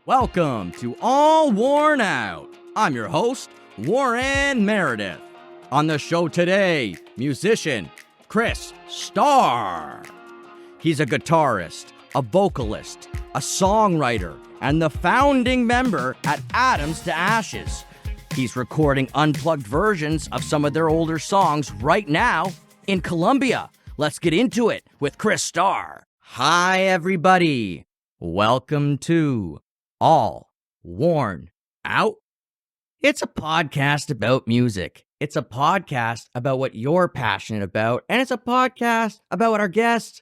Welcome to All Worn Out. I'm your host, Warren Meredith. On the show today, musician Chris Starr. He's a guitarist, a vocalist, a songwriter, and the founding member at Atoms to Ashes. He's recording unplugged versions of some of their older songs right now in Colombia. Let's get into it with Chris Starr. Hi, everybody. Welcome to All Worn Out. It's a podcast about music. It's a podcast about what you're passionate about. And it's a podcast about what our guest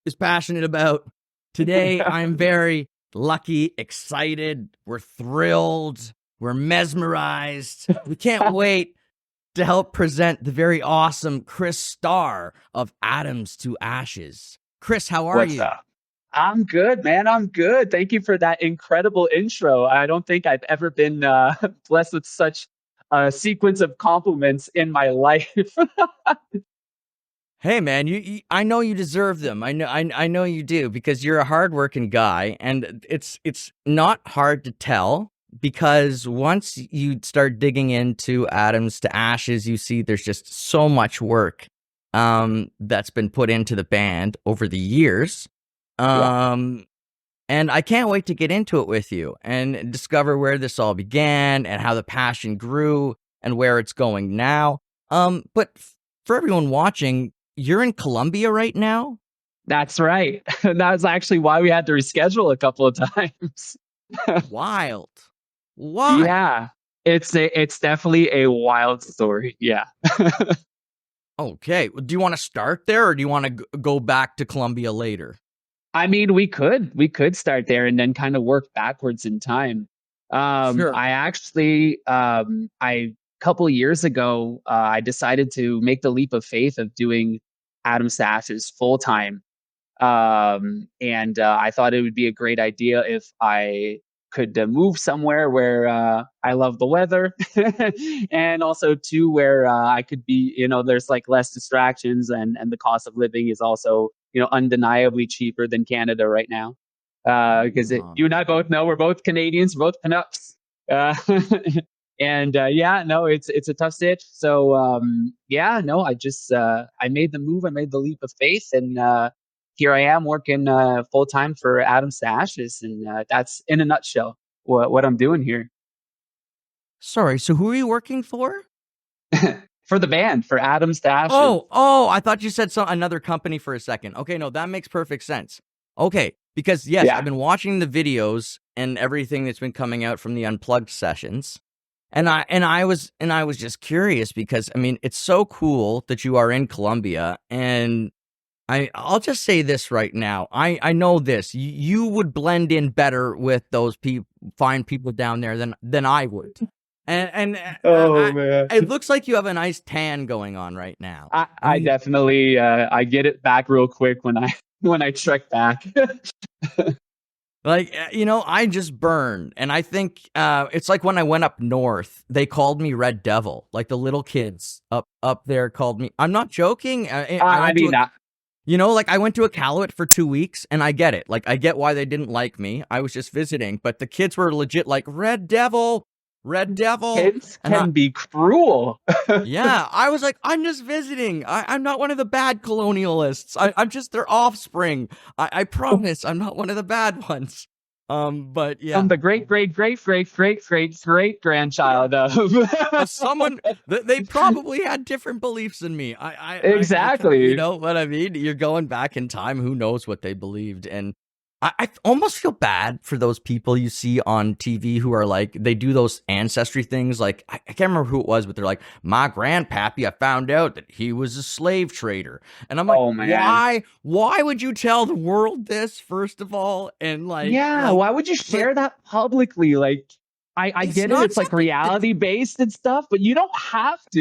is passionate about. Today, I'm very lucky, excited. We're thrilled. We're mesmerized. We can't wait to help present the very awesome Chris Starr of Atoms to Ashes. Chris, how are you? What's up? I'm good, man. I'm good. Thank you for that incredible intro. I don't think I've ever been blessed with such a sequence of compliments in my life. Hey, man, I know you deserve them. I know you do, because you're a hardworking guy, and it's not hard to tell, because once you start digging into Atoms to Ashes, you see there's just so much work that's been put into the band over the years. Yeah. And I can't wait to get into it with you and discover where this all began and how the passion grew and where it's going now. But for everyone watching, you're in Colombia right now? That's right. That was actually why we had to reschedule a couple of times. Wild. Why? Yeah. It's definitely a wild story. Yeah. Okay. Do you want to start there, or do you want to go back to Colombia later? I mean, we could start there and then kind of work backwards in time. Sure. I actually, I couple years ago, I decided to make the leap of faith of doing Adam Sash's full time, and I thought it would be a great idea if I could move somewhere where I love the weather, and also too where I could be, there's like less distractions, and the cost of living is also, undeniably cheaper than Canada right now. Because you and I both know we're both Canadians, we're both Canucks. Uh, and yeah, no, it's a tough stitch. So yeah, no, I made the move, I made the leap of faith, and here I am working full time for Adams to Ashes, and that's in a nutshell what I'm doing here. Sorry, so who are you working for? For the band, for Adams to Ashes. Oh, I thought you said another company for a second. Okay, no, that makes perfect sense. Okay, because yes, Yeah. I've been watching the videos and everything that's been coming out from the unplugged sessions. And I was just curious, because I mean, it's so cool that you are in Colombia, and I'll just say this right now. I know this. You would blend in better with those fine people down there than I would. And Oh man. it looks like you have a nice tan going on right now. I definitely I get it back real quick when I when I trek back. Like, I just burned, and I think it's like when I went up north, they called me Red Devil. Like the little kids up there called me. I'm not joking. I mean, Like I went to Iqaluit for 2 weeks, and I get it. Like I get why they didn't like me. I was just visiting, but the kids were legit like Red Devil, Red Devil. kids can be cruel. Yeah, I was like, I'm just visiting. I'm not one of the bad colonialists. I'm just their offspring. I promise I'm not one of the bad ones. But yeah. I'm the great grandchild of Someone, they probably had different beliefs than me. exactly. You know what I mean? You're going back in time. Who knows what they believed? And I almost feel bad for those people you see on TV who are like, they do those ancestry things. Like, I can't remember who it was, but they're like, my grandpappy, I found out that he was a slave trader. And I'm like, Oh man. why would you tell the world this, first of all? And Yeah, why would you share that publicly? Like, I it's get it, not it's like something. reality based and stuff, but you don't have to,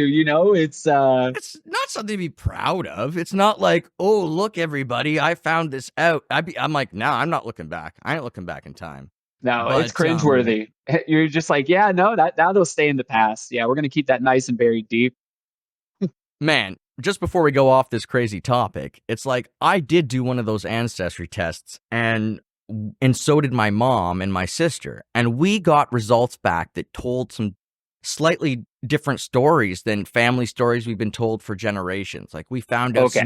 It's not something to be proud of. It's not like, oh, look, everybody, I found this out. I'm like, no, I'm not looking back. I ain't looking back in time. no, it's But cringeworthy. You're just like, yeah, no, that'll stay in the past. Yeah, we're gonna keep that nice and buried deep. man, just before we go off this crazy topic, it's like I did do one of those ancestry tests, and and so did my mom and my sister. And we got results back that told some slightly different stories than family stories we've been told for generations. Like we found out Okay.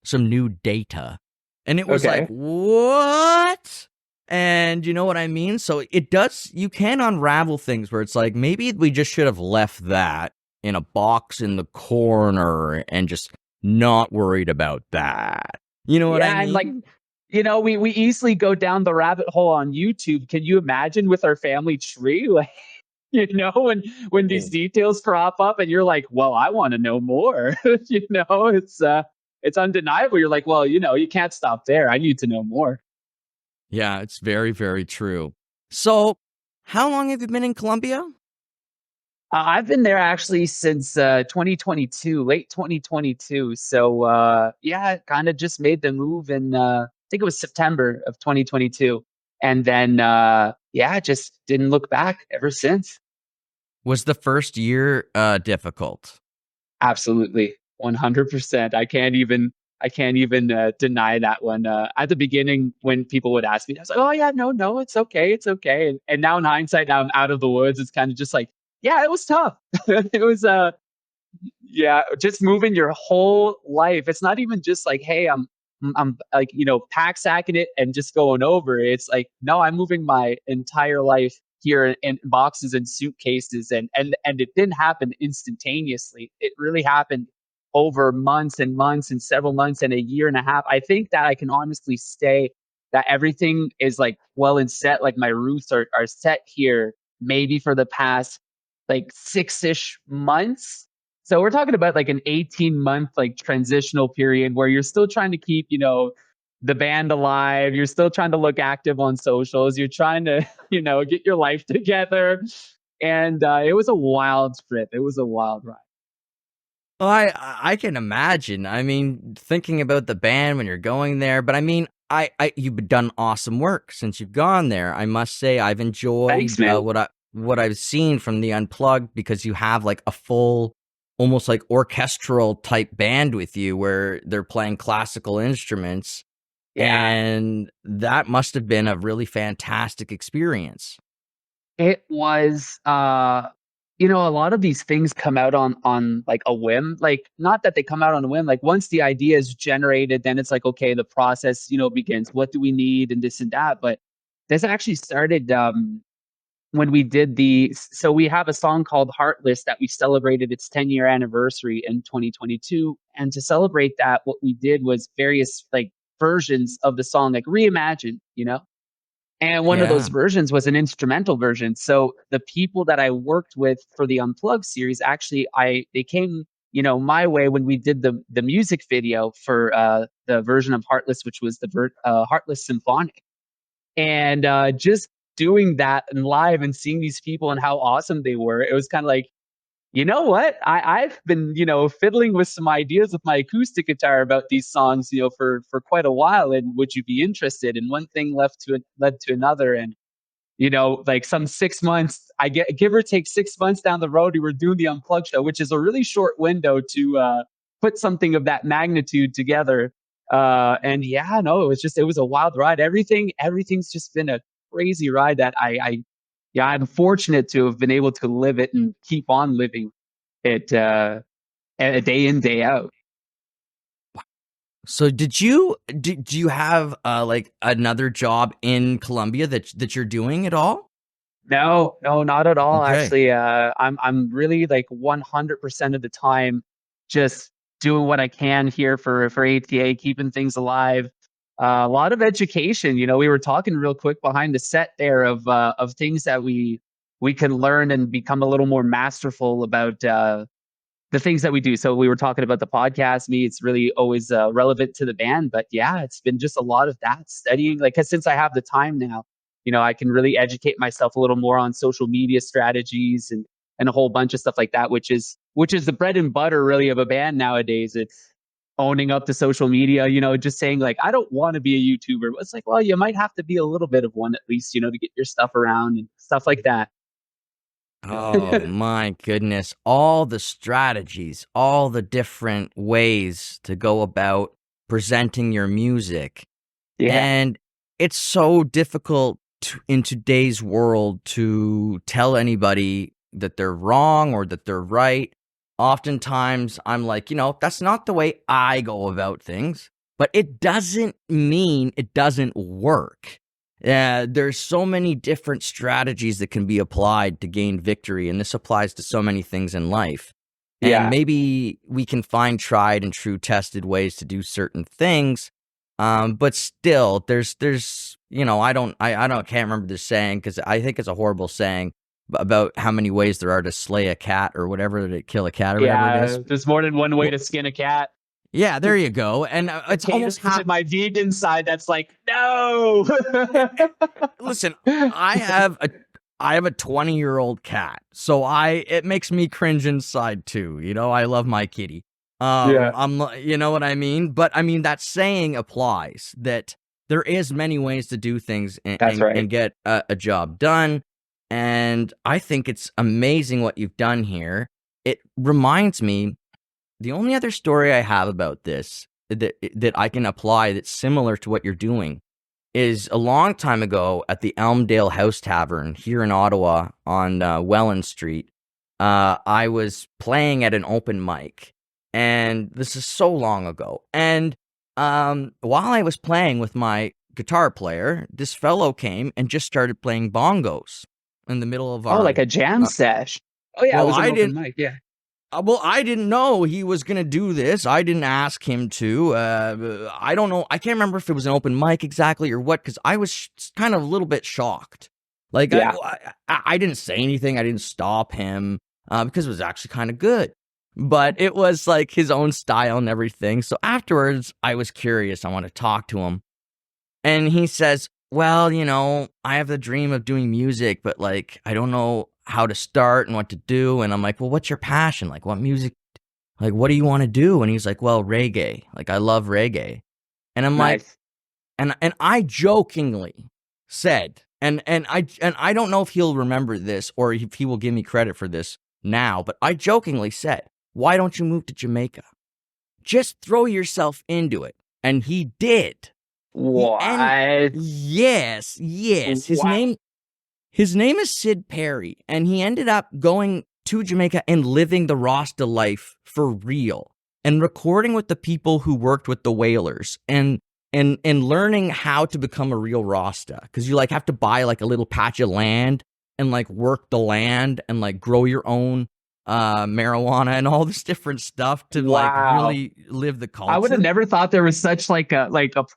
some new data. And it was like, Okay. what? And you know what I mean? So it does, you can unravel things where it's like, maybe we just should have left that in a box in the corner and just not worried about that. You know what I Yeah, and like, mean? we easily go down the rabbit hole on YouTube. Can you imagine with our family tree? Like, when these details crop up and you're like, well, I want to know more. It's undeniable. You're like, well, you can't stop there. I need to know more. Yeah, it's very, very true. So, how long have you been in Colombia? I've been there actually since 2022, late 2022. So yeah, kind of just made the move in I think it was September of 2022, and then yeah, just didn't look back ever since. Was the first year difficult? Absolutely, 100%. I can't even deny that one. At the beginning, when people would ask me, I was like, "Oh yeah, no, no, it's okay, it's okay." And now in hindsight, now I'm out of the woods. It's kind of just like, yeah, it was tough. It was Yeah, just moving your whole life. It's not even just like, hey, I'm like, pack sacking it and just going over. It's like, no, I'm moving my entire life here in boxes and suitcases, and it didn't happen instantaneously. It really happened over months and months and several months and a year and a half. I think that I can honestly say that everything is like well and set, like my roots are set here maybe for the past like 6-ish months. So we're talking about like an 18-month like transitional period where you're still trying to keep, the band alive. You're still trying to look active on socials. You're trying to, get your life together. And it was a wild trip. It was a wild ride. Well, I can imagine. I mean, thinking about the band when you're going there, but I mean, I you've done awesome work since you've gone there. I must say, I've Thanks, enjoyed man. what I've seen from the Unplugged because you have like a full, almost like orchestral type band with you where they're playing classical instruments, Yeah. and that must have been a really fantastic experience. It was a lot of these things come out on like a whim. Like not that they come out on a whim. Like once the idea is generated, then it's like, okay, the process, begins. What do we need and this and that? But this actually started when we did so we have a song called Heartless that we celebrated its 10-year anniversary in 2022. And to celebrate that, what we did was various like versions of the song, like reimagined, and one of those Yeah. versions was an instrumental version. So the people that I worked with for the Unplugged series, actually, they came, my way when we did the music video for the version of Heartless, which was the Heartless Symphonic, and just doing that and live and seeing these people and how awesome they were, it was kind of like, you know what? I've been, fiddling with some ideas with my acoustic guitar about these songs, for quite a while. And would you be interested? And one thing led to another. And like some 6 months, I get give or take 6 months down the road, we were doing the Unplugged show, which is a really short window to put something of that magnitude together. And yeah, no, it was a wild ride. Everything's just been a crazy ride that yeah, I'm fortunate to have been able to live it and keep on living it a day in, day out. So did you have like another job in Colombia that you're doing at all? No, no, not at all. Okay. Actually, I'm really like 100% of the time just doing what I can here for ATA, keeping things alive. A lot of education. We were talking real quick behind the set there of things that we can learn and become a little more masterful about the things that we do. So we were talking about the podcast. Me, it's really always relevant to the band. But yeah, it's been just a lot of that studying. Like, 'cause since I have the time now, I can really educate myself a little more on social media strategies and a whole bunch of stuff like that, which is the bread and butter really of a band nowadays. It's owning up to social media. Just saying like, I don't want to be a YouTuber. But it's like, well, you might have to be a little bit of one at least, to get your stuff around and stuff like that. Oh my goodness. All the strategies, all the different ways to go about presenting your music. Yeah. And it's so difficult in today's world to tell anybody that they're wrong or that they're right. Oftentimes, I'm like, that's not the way I go about things, but it doesn't mean it doesn't work. There's so many different strategies that can be applied to gain victory, and this applies to so many things in life. And Yeah. maybe we can find tried and true tested ways to do certain things. But still, can't remember the saying because I think it's a horrible saying about how many ways there are to slay a cat or whatever, to kill a cat or whatever it Yeah. is. There's more than one way Well, to skin a cat. yeah, there you go. And The it's almost cadence in my vegan side that's like, no. listen, I have a 20-year-old cat, so it makes me cringe inside too. I love my kitty. Yeah, You know what I mean? But I mean that saying applies that there is many ways to do things and that's right. get a job done. And I think it's amazing what you've done here. It reminds me, the only other story I have about this that I can apply that's similar to what you're doing is a long time ago at the Elmdale House Tavern here in Ottawa on Welland Street. I was playing at an open mic, and this is so long ago. And while I was playing with my guitar player, this fellow came and just started playing bongos in the middle of Oh, our. like a jam Uh, sesh. Oh yeah, it well, was an I open didn't. mic. Yeah. Well, I didn't know he was going to do this. I didn't ask him to. I don't know. I can't remember if it was an open mic exactly or what, because I was kind of a little bit shocked. Like, Yeah. I didn't say anything. I didn't stop him because it was actually kind of good. But it was like his own style and everything. So afterwards, I was curious. I want to talk to him. And he says, well, I have the dream of doing music, but like, I don't know how to start and what to do. And I'm like, well, what's your passion? Like, what music? Like, what do you want to do? And he's like, well, reggae. Like, I love reggae. And I'm like, Nice. and I jokingly said, and I don't know if he'll remember this or if he will give me credit for this now, but I jokingly said, why don't you move to Jamaica? Just throw yourself into it. And he did. And What? yes, his Wow. name is Sid Perry, and he ended up going to Jamaica and living the Rasta life for real, and recording with the people who worked with the Whalers, and learning how to become a real Rasta, because you like have to buy like a little patch of land and like work the land and like grow your own marijuana and all this different stuff to like Wow. really live the I would have culture. never thought there was such like a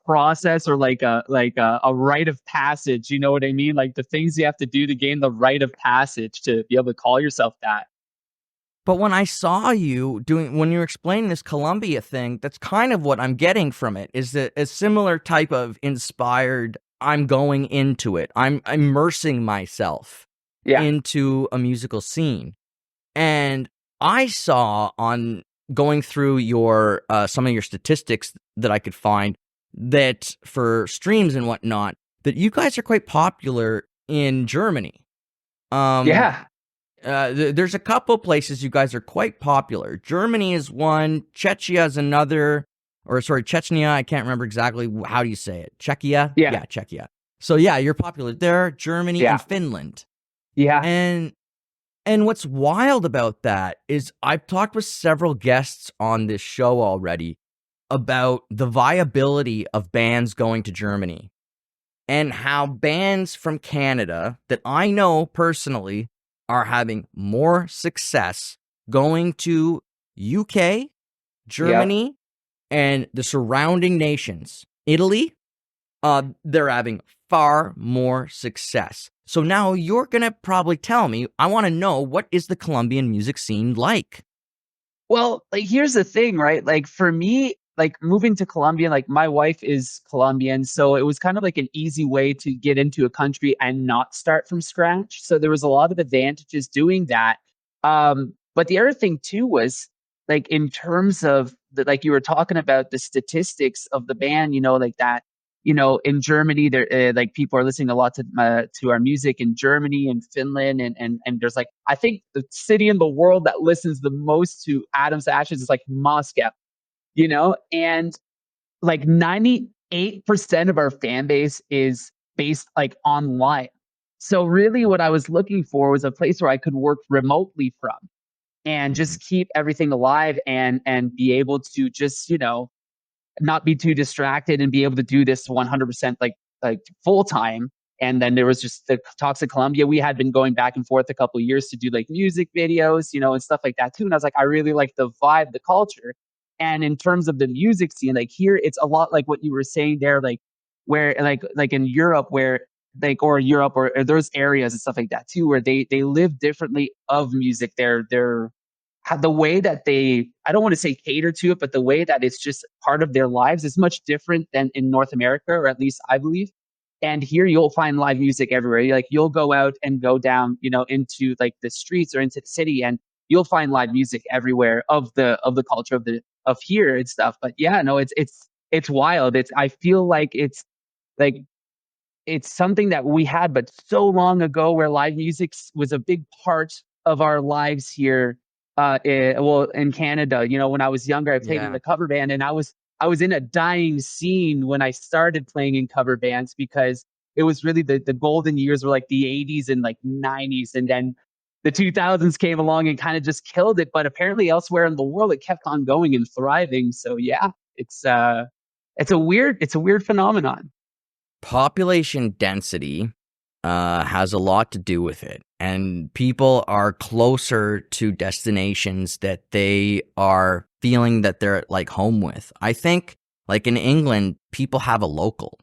process or like a rite of passage. You know what I mean? Like the things you have to do to gain the rite of passage to be able to call yourself that. But when I saw you when you were explaining this Columbia thing, that's kind of what I'm getting from it, is that a similar type of inspired, I'm going into it. I'm immersing myself Yeah. into a musical scene. And I saw on going through your some of your statistics that I could find that for streams and whatnot, that you guys are quite popular in Germany. Um, Yeah. there's a couple places you guys are quite popular. Germany is one, Czechia is another, or sorry, Chechnya. I can't remember exactly how do you say it. Czechia, Yeah. yeah, Czechia. So yeah, you're popular there. Germany and Yeah. Finland, Yeah. and what's wild about that is I've talked with several guests on this show already about the viability of bands going to Germany, and how bands from Canada that I know personally are having more success going to UK, Yep. Germany, and the surrounding nations. Italy, they're having far more success. So now you're going to probably tell me, I want to know, what is the Colombian music scene like? Well, like here's the thing, right? Like for me, like moving to Colombia, like my wife is Colombian, so it was kind of like an easy way to get into a country and not start from scratch. So there was a lot of advantages doing that. But the other thing too was like in terms of the, like you were talking about the statistics of the band, like that, in Germany, there like people are listening a lot to our music in Germany and Finland, and there's like I think the city in the world that listens the most to Adam's Ashes is like Moscow, and like 90 8% of our fan base is based like online. So really what I was looking for was a place where I could work remotely from and Mhm. just keep everything alive and be able to just, not be too distracted and be able to do this 100% like full time. And then there was just the talks of Columbia. We had been going back and forth a couple of years to do like music videos, and stuff like that too. And I was like, I really like the vibe, the culture. And in terms of the music scene, like here, it's a lot like what you were saying there, like where like in Europe, where like or Europe or those areas and stuff like that too, where they live differently of music. They're the way that they, I don't want to say cater to it, but the way that it's just part of their lives is much different than in North America, or at least I believe. And here you'll find live music everywhere. Like you'll go out and go down, into like the streets or into the city, and you'll find live music everywhere of the culture of here and stuff. But yeah, no, it's wild. I feel like it's something that we had, but so long ago, where live music was a big part of our lives here. In Canada, when I was younger, I played in Yeah. a cover band, and I was in a dying scene when I started playing in cover bands, because it was really the golden years were like the 80s and like 90s, and then the 2000s came along and kind of just killed it. But apparently elsewhere in the world, it kept on going and thriving. So yeah, it's a weird phenomenon. Population density has a lot to do with it, and people are closer to destinations that they are feeling that they're like home with. I think, like in England, people have a local,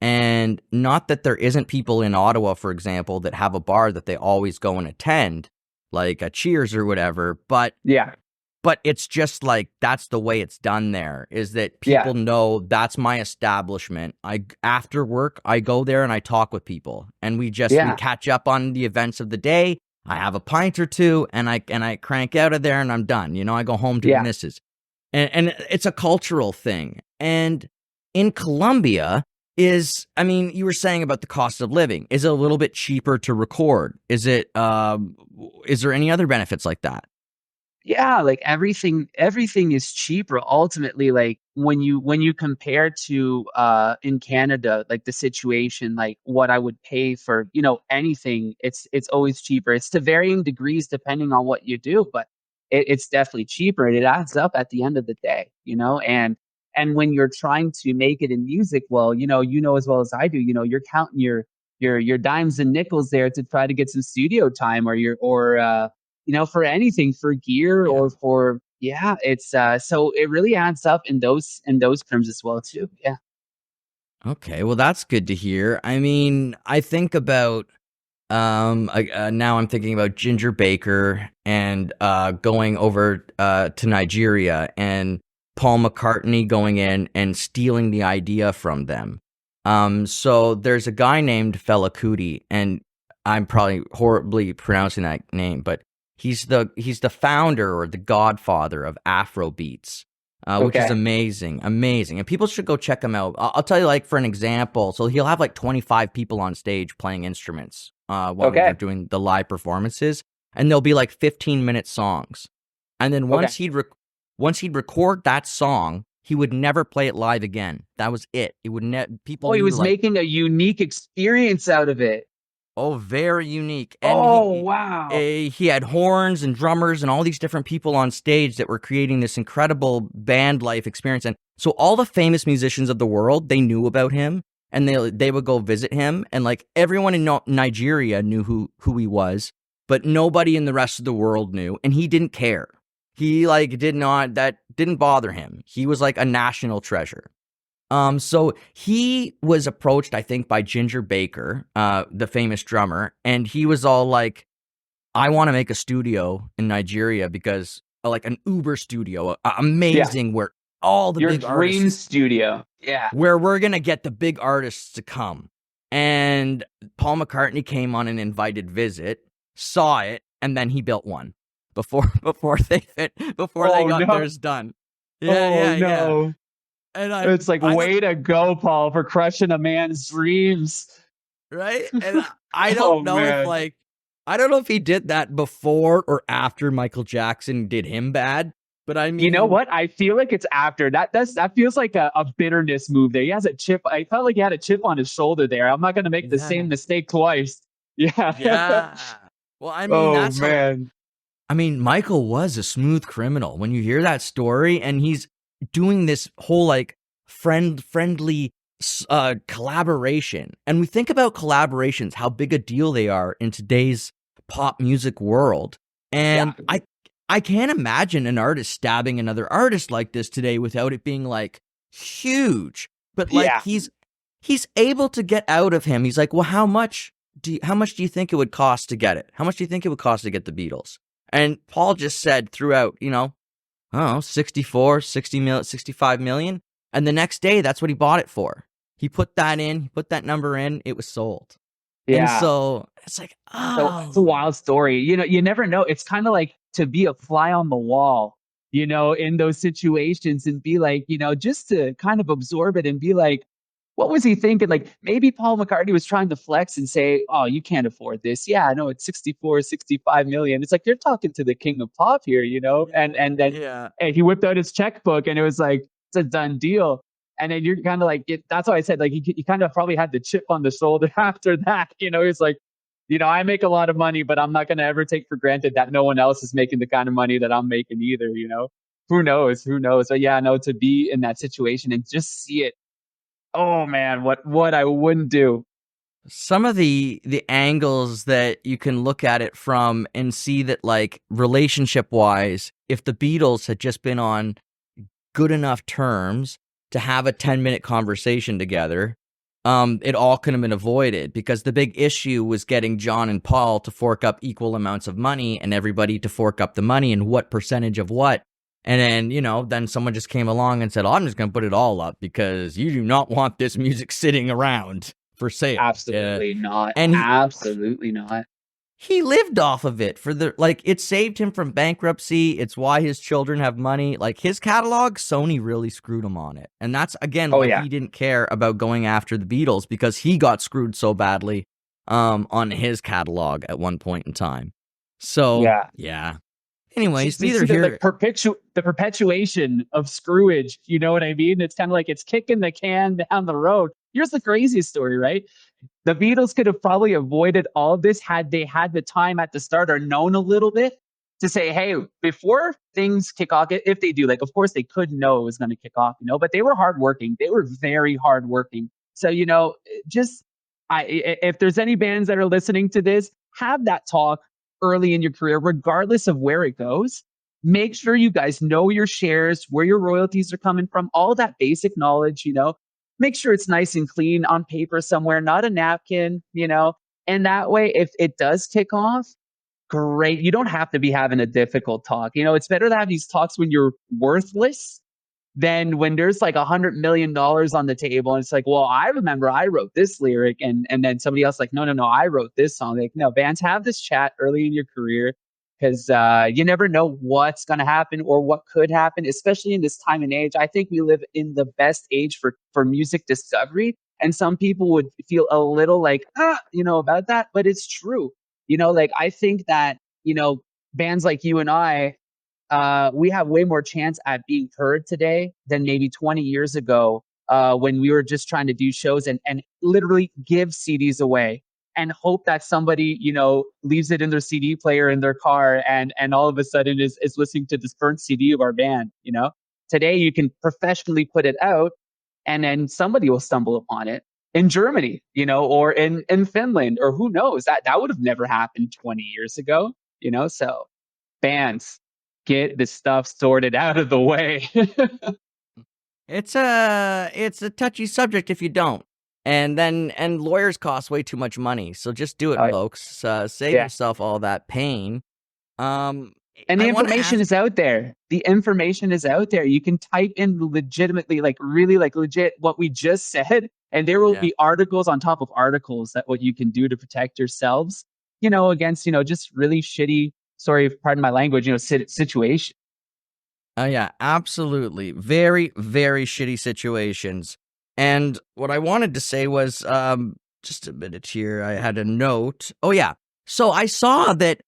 and not that there isn't people in Ottawa, for example, that have a bar that they always go and attend, like a Cheers or whatever, Yeah, but it's just like that's the way it's done there, is that yeah, people know that's my establishment. After work, I go there and I talk with people, and we yeah, catch up on the events of the day. I have a pint or two, and I crank out of there and I'm done. I go home to the yeah. missus. And it's a cultural thing. And in Colombia, I mean, you were saying about the cost of living. Is it a little bit cheaper to record? Is there any other benefits like that? Yeah, like everything is cheaper ultimately, like when you compare to in Canada, like the situation, like what I would pay for, anything, it's always cheaper. It's to varying degrees depending on what you do, but it's definitely cheaper, and it adds up at the end of the day, and when you're trying to make it in music, well, as well as I do, you're counting your dimes and nickels there to try to get some studio time, or for anything, for gear Yeah. or for, yeah, it's so it really adds up in those terms as well too. Yeah. Okay, well that's good to hear. I mean, I think about now I'm thinking about Ginger Baker and going over to Nigeria, and Paul McCartney going in and stealing the idea from them. So there's a guy named Fela Kuti, and I'm probably horribly pronouncing that name, but he's the founder or the godfather of Afro beats, which is Okay. amazing, amazing, and people should go check him out. I'll tell you, like for an example, so he'll have like 25 people on stage playing instruments while they're Okay. doing the live performances, and they'll be like 15-minute songs, and then Okay. once he'd record that song, he would never play it live again. That was it. It would people Oh, he knew was like, making a unique experience out of it. oh, very unique. And Oh, wow. he had horns and drummers and all these different people on stage that were creating this incredible band life experience. And so all the famous musicians of the world, they knew about him, and they would go visit him, and like everyone in Nigeria knew who he was, but nobody in the rest of the world knew, and he didn't care. He like did not that didn't bother him. He was like a national treasure. So he was approached, I think, by Ginger Baker, the famous drummer, and he was all like, "I want to make a studio in Nigeria because, like, an Uber studio, Yeah. amazing, where all the Your big dream artists, studio. Yeah. where we're gonna get the big artists to come." And Paul McCartney came on an invited visit, saw it, and then he built one before before they Oh got no. theirs done. Yeah, Oh yeah, yeah. no. And It's like, I don't way to go, Paul, for crushing a man's dreams. right? And I don't Oh know if man. like I don't know if he did that before or after Michael Jackson did him bad, But I You know mean, what? I feel like it's after that. That feels like a bitterness move there. He has a chip. I felt like he had a chip on his shoulder there. I'm not going to make the yeah, same mistake twice. Yeah. yeah. Well, I mean, Oh that's how. man. I mean, Michael was a smooth criminal. When you hear that story, and he's doing this whole like friendly collaboration, and we think about collaborations, how big a deal they are in today's pop music world, Yeah. and I can't imagine an artist stabbing another artist like this today without it being like huge. But like Yeah. he's able to get out of him. He's like, well, how much do you think it would cost to get it? How much do you think it would cost to get the Beatles? And Paul just said throughout, I don't know, 64, 60 mil, 65 million. And the next day, that's what he bought it for. He put that number in, it was sold. And Yeah. so it's like, So it's a oh, wild story. You never know. It's kind of like to be a fly on the wall, in those situations and be like, just to kind of absorb it and be like, what was he thinking? Like maybe Paul McCartney was trying to flex and say, oh, you can't afford this. Yeah, I know it's 64, 65 million. It's like you're talking to the king of pop here, and then yeah. hey, he whipped out his checkbook and it was like, it's a done deal. And then you're kind of like, that's why I said, like, he kind of probably had the chip on the shoulder after that. He's like, I make a lot of money, but I'm not going to ever take for granted that no one else is making the kind of money that I'm making either. Who knows? Who knows? But yeah, no, to be in that situation and just see it. Oh man, what I wouldn't do. Some of the angles that you can look at it from and see that like relationship wise, if the Beatles had just been on good enough terms to have a 10-minute conversation together, it all could have been avoided, because the big issue was getting John and Paul to fork up equal amounts of money and everybody to fork up the money and what percentage of what. And then, then someone just came along and said, oh, I'm just going to put it all up because you do not want this music sitting around for sale. Absolutely not. And Absolutely not. he lived off of it it saved him from bankruptcy. It's why his children have money. Like his catalog, Sony really screwed him on it. And that's again Oh why yeah. he didn't care about going after the Beatles, because he got screwed so badly on his catalog at one point in time. So, Yeah. yeah. Anyways, See neither the here. the perpetuation of screwage. You know what I mean? It's kind of like it's kicking the can down the road. Here's the craziest story, right? The Beatles could have probably avoided all of this had they had the time at the start or known a little bit to say, hey, before things kick off, if they do, like, of course they could know it was going to kick off, but they were hardworking. They were very hardworking. So, just if there's any bands that are listening to this, have that talk early in your career, regardless of where it goes. Make sure you guys know your shares, where your royalties are coming from, all that basic knowledge. Make sure it's nice and clean on paper somewhere, not a napkin. And that way, if it does kick off, great. You don't have to be having a difficult talk. It's better to have these talks when you're worthless than when there's like $100 million on the table and it's like, well, I remember I wrote this lyric, and then somebody else like, no, I wrote this song. Like, no, bands, have this chat early in your career, because you never know what's going to happen or what could happen, especially in this time and age. I think we live in the best age for music discovery, and some people would feel a little like about that, but it's true. Like, I think that bands like you and I, we have way more chance at being heard today than maybe 20 years ago, when we were just trying to do shows and literally give CDs away and hope that somebody, leaves it in their CD player in their car and all of a sudden is listening to this burnt CD of our band. Today you can professionally put it out and then somebody will stumble upon it in Germany, or in Finland, or who knows, that would have never happened 20 years ago. So bands, get this stuff sorted out of the way. It's a touchy subject if you don't. And lawyers cost way too much money. So just do it, uh, folks. Save yeah. yourself all that pain. Um, And I the want to information ask. is out there. The information is out there. You can type in legitimately, like really like legit what we just said, and there will Yeah. be articles on top of articles that what you can do to protect yourselves, against, just really shitty, sorry, pardon my language, situation. Oh yeah, absolutely. Very, very shitty situations. And what I wanted to say was, just a minute here. I had a note. Oh yeah. So I saw that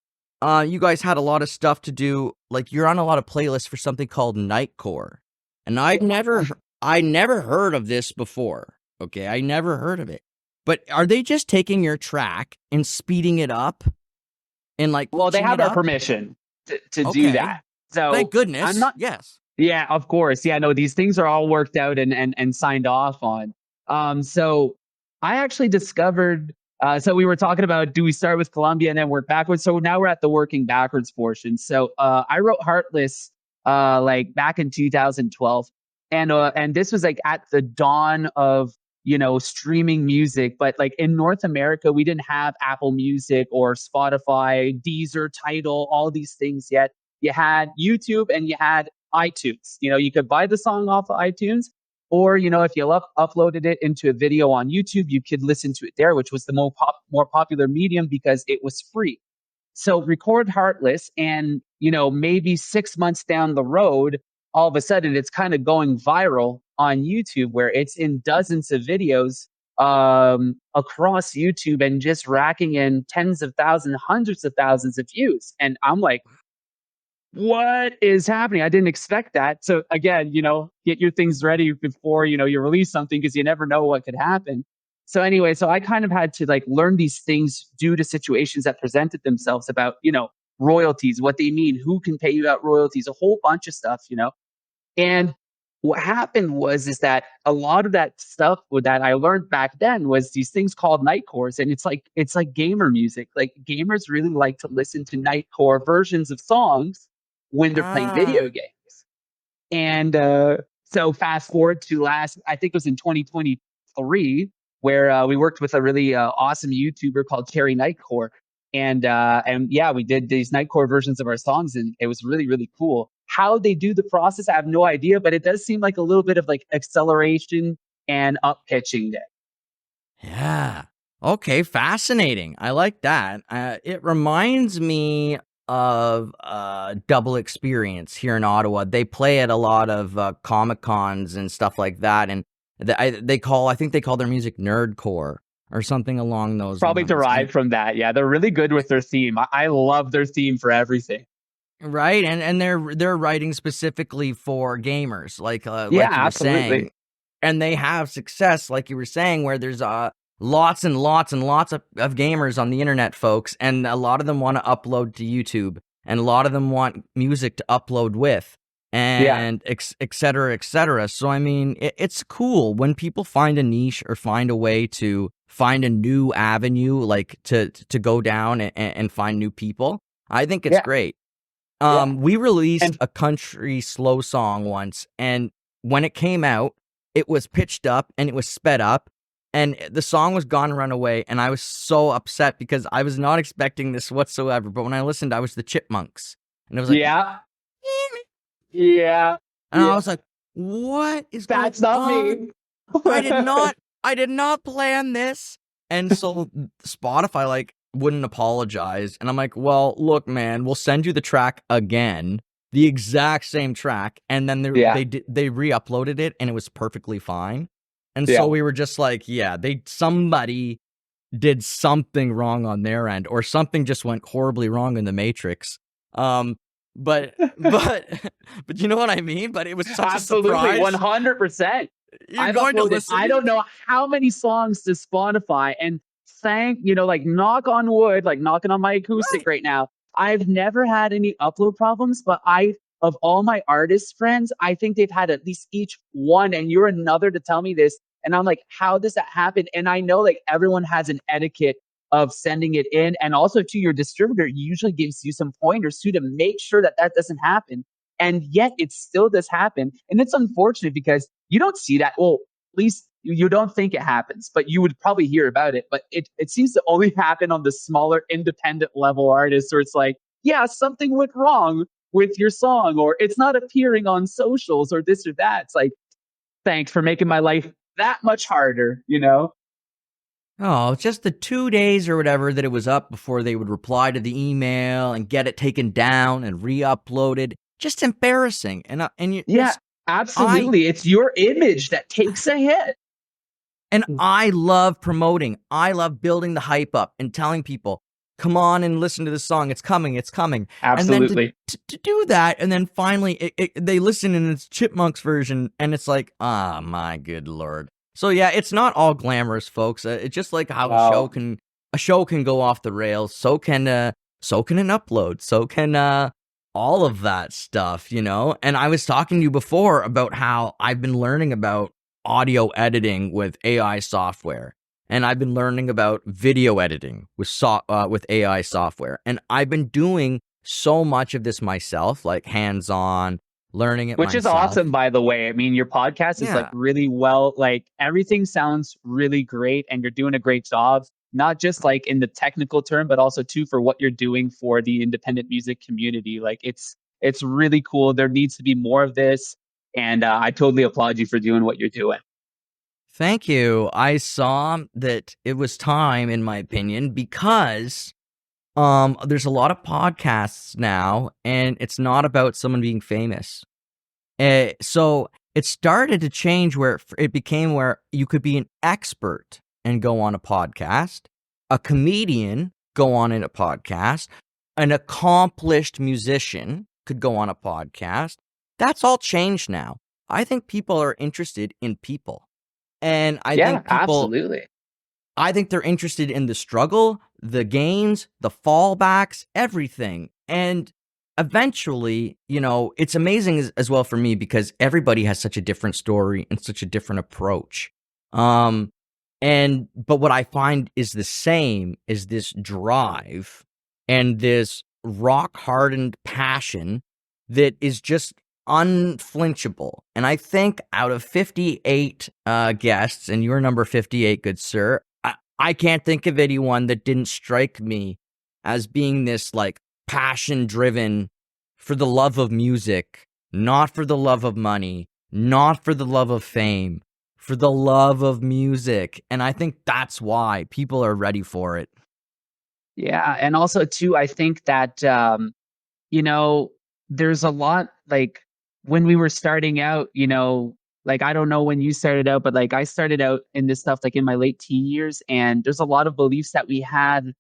you guys had a lot of stuff to do. Like you're on a lot of playlists for something called Nightcore, and I never heard of this before. Okay, I never heard of it. But are they just taking your track and speeding it up and like Well, they pitching have it our up? permission to do Okay, that. thank So I'm goodness. not. Yes. Yeah, of course. Yeah, no, these things are all worked out and signed off on. So I actually discovered. So we were talking about, do we start with Columbia and then work backwards? So now we're at the working backwards portion. So I wrote Heartless like back in 2012, and this was like at the dawn of streaming music. But like in North America, we didn't have Apple Music or Spotify, Deezer, Tidal, all these things yet. You had YouTube and you had iTunes. You could buy the song off of iTunes, or if you uploaded it into a video on YouTube, you could listen to it there, which was the more popular medium because it was free. So record Heartless, and maybe 6 months down the road, all of a sudden it's kind of going viral on YouTube, where it's in dozens of videos across YouTube and just racking in tens of thousands, hundreds of thousands of views. And I'm like, what is happening? I didn't expect that. So again, get your things ready before, you release something, because you never know what could happen. So anyway, so I kind of had to like learn these things due to situations that presented themselves about, royalties, what they mean, who can pay you out royalties, a whole bunch of stuff. And what happened was is that a lot of that stuff that I learned back then was these things called nightcores, and it's like gamer music. Like gamers really like to listen to nightcore versions of songs when they're playing video Ah. games. And so fast forward to I think it was in 2023, where we worked with a really awesome YouTuber called Cherry Nightcore. And yeah, we did these Nightcore versions of our songs, and it was really, really cool. How they do the process, I have no idea, but it does seem like a little bit of like acceleration and up pitching there. Yeah. Okay, fascinating. I like that. It reminds me of Double Experience here in Ottawa. They play at a lot of Comic Cons and stuff like that, and I think they call their music nerdcore or something along those Probably lines. And derived from that. Yeah, they're really good with their theme. I love their theme for everything. right, and they're writing specifically for gamers, Yeah, like you were saying, absolutely. and they have success, like you were saying, where there's lots and lots and lots of gamers on the internet, folks, and a lot of them want to upload to YouTube, and a lot of them want music to upload with, Yeah, and et cetera, et cetera. So I mean, it's cool when people find a niche or find a way to find a new avenue, like to go down and find new people. I think it's yeah, great. yeah. We released And a country slow song once, and when it came out, it was pitched up and it was sped up, and the song was Gone Runaway, and I was so upset because I was not expecting this whatsoever. But when I listened, I was the Chipmunks, and it was like, yeah, yeah, and I yeah. was like, what is going That's not on? me. I did not I did not plan this. And so Spotify like wouldn't apologize. And I'm like, well, look, man, we'll send you the track again, the exact same track. And then Yeah, they re-uploaded it and it was perfectly fine. And so yeah, we were just like, yeah, somebody did something wrong on their end, or something just went horribly wrong in the Matrix. Um, but but you know what I mean? But it was such a absolutely, surprise. 100%. You're I've going to uploaded, listen I to don't it? know how many songs to Spotify, and like knock on wood, like knocking on my acoustic Right. right now. I've never had any upload problems, but of all my artist friends, I think they've had at least each one, and you're another to tell me this. And I'm like, how does that happen? And I know like everyone has an etiquette of sending it in, and also to your distributor usually gives you some pointers too to make sure that that doesn't happen. And yet it still does happen. And it's unfortunate because you don't see that. Well, at least you don't think it happens, but you would probably hear about it. But it seems to only happen on the smaller independent level artists, where it's like, yeah, something went wrong with your song, or it's not appearing on socials, or this or that. It's like, thanks for making my life that much harder. Oh, just the 2 days or whatever that it was up before they would reply to the email and get it taken down and re-uploaded. Just embarrassing. And Yeah, I absolutely. It's your image that takes a hit. and I love promoting. I love building the hype up and telling people, come on and listen to this song. It's coming. It's coming. And then Absolutely. to do that, and then finally they listen in its Chipmunks version, and it's like, ah, my good Lord. So yeah, it's not all glamorous, folks. It's just like how Wow. a show can go off the rails. So can an upload. So can all of that stuff, you know? And I was talking to you before about how I've been learning about audio editing with AI software. And I've been learning about video editing with AI software. And I've been doing so much of this myself, like hands-on, learning it Which is myself. awesome, by the way. I mean, your podcast is like Yeah. really well, like everything sounds really great and you're doing a great job, not just like in the technical term, but also too for what you're doing for the independent music community. Like it's really cool. There needs to be more of this. And I totally applaud you for doing what you're doing. Thank you. I saw that it was time, in my opinion, because there's a lot of podcasts now, and it's not about someone being famous. So it started to change where it became where you could be an expert and go on a podcast, a comedian go on in a podcast, an accomplished musician could go on a podcast. That's all changed now. I think people are interested in people. And Yeah, absolutely. I think they're interested in the struggle, the gains, the fallbacks, everything. And eventually, you know, it's amazing as well for me because everybody has such a different story and such a different approach. But what I find is the same is this drive and this rock hardened passion that is just unflinchable. And I think out of 58 guests, and you're number 58, good sir, I can't think of anyone that didn't strike me as being this like passion driven for the love of music, not for the love of money, not for the love of fame, for the love of music. And I think that's why people are ready for it. Yeah. And also too, I think that you know, there's a lot like when we were starting out, you know, like I don't know when you started out, but like I started out in this stuff like in my late teen years, and there's a lot of beliefs that we had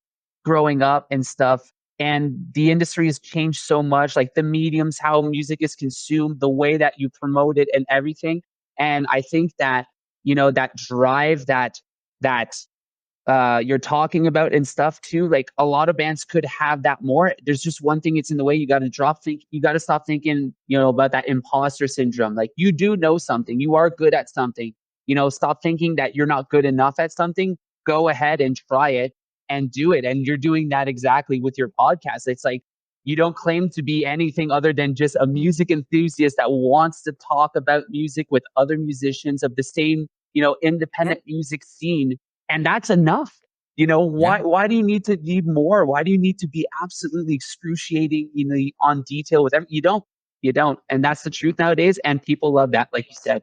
growing up and stuff. And the industry has changed so much, like the mediums, how music is consumed, the way that you promote it, and everything. And I think that, you know, that drive that you're talking about and stuff too, like a lot of bands could have that more. There's just one thing, it's in the way. You got to you got to stop thinking, you know, about that imposter syndrome. Like you do know something, you are good at something, you know, stop thinking that you're not good enough at something. Go ahead and try it and do it. And you're doing that exactly with your podcast. It's like you don't claim to be anything other than just a music enthusiast that wants to talk about music with other musicians of the same, you know, Yeah. independent music scene, and that's enough. You know, Yeah. why do you need more? Why do you need to be absolutely excruciating, you know, on detail with everything? You don't, and that's the truth nowadays, and people love that, like you said.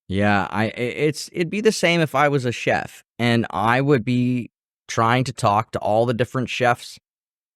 Yeah, it'd be the same if I was a chef and I would be trying to talk to all the different chefs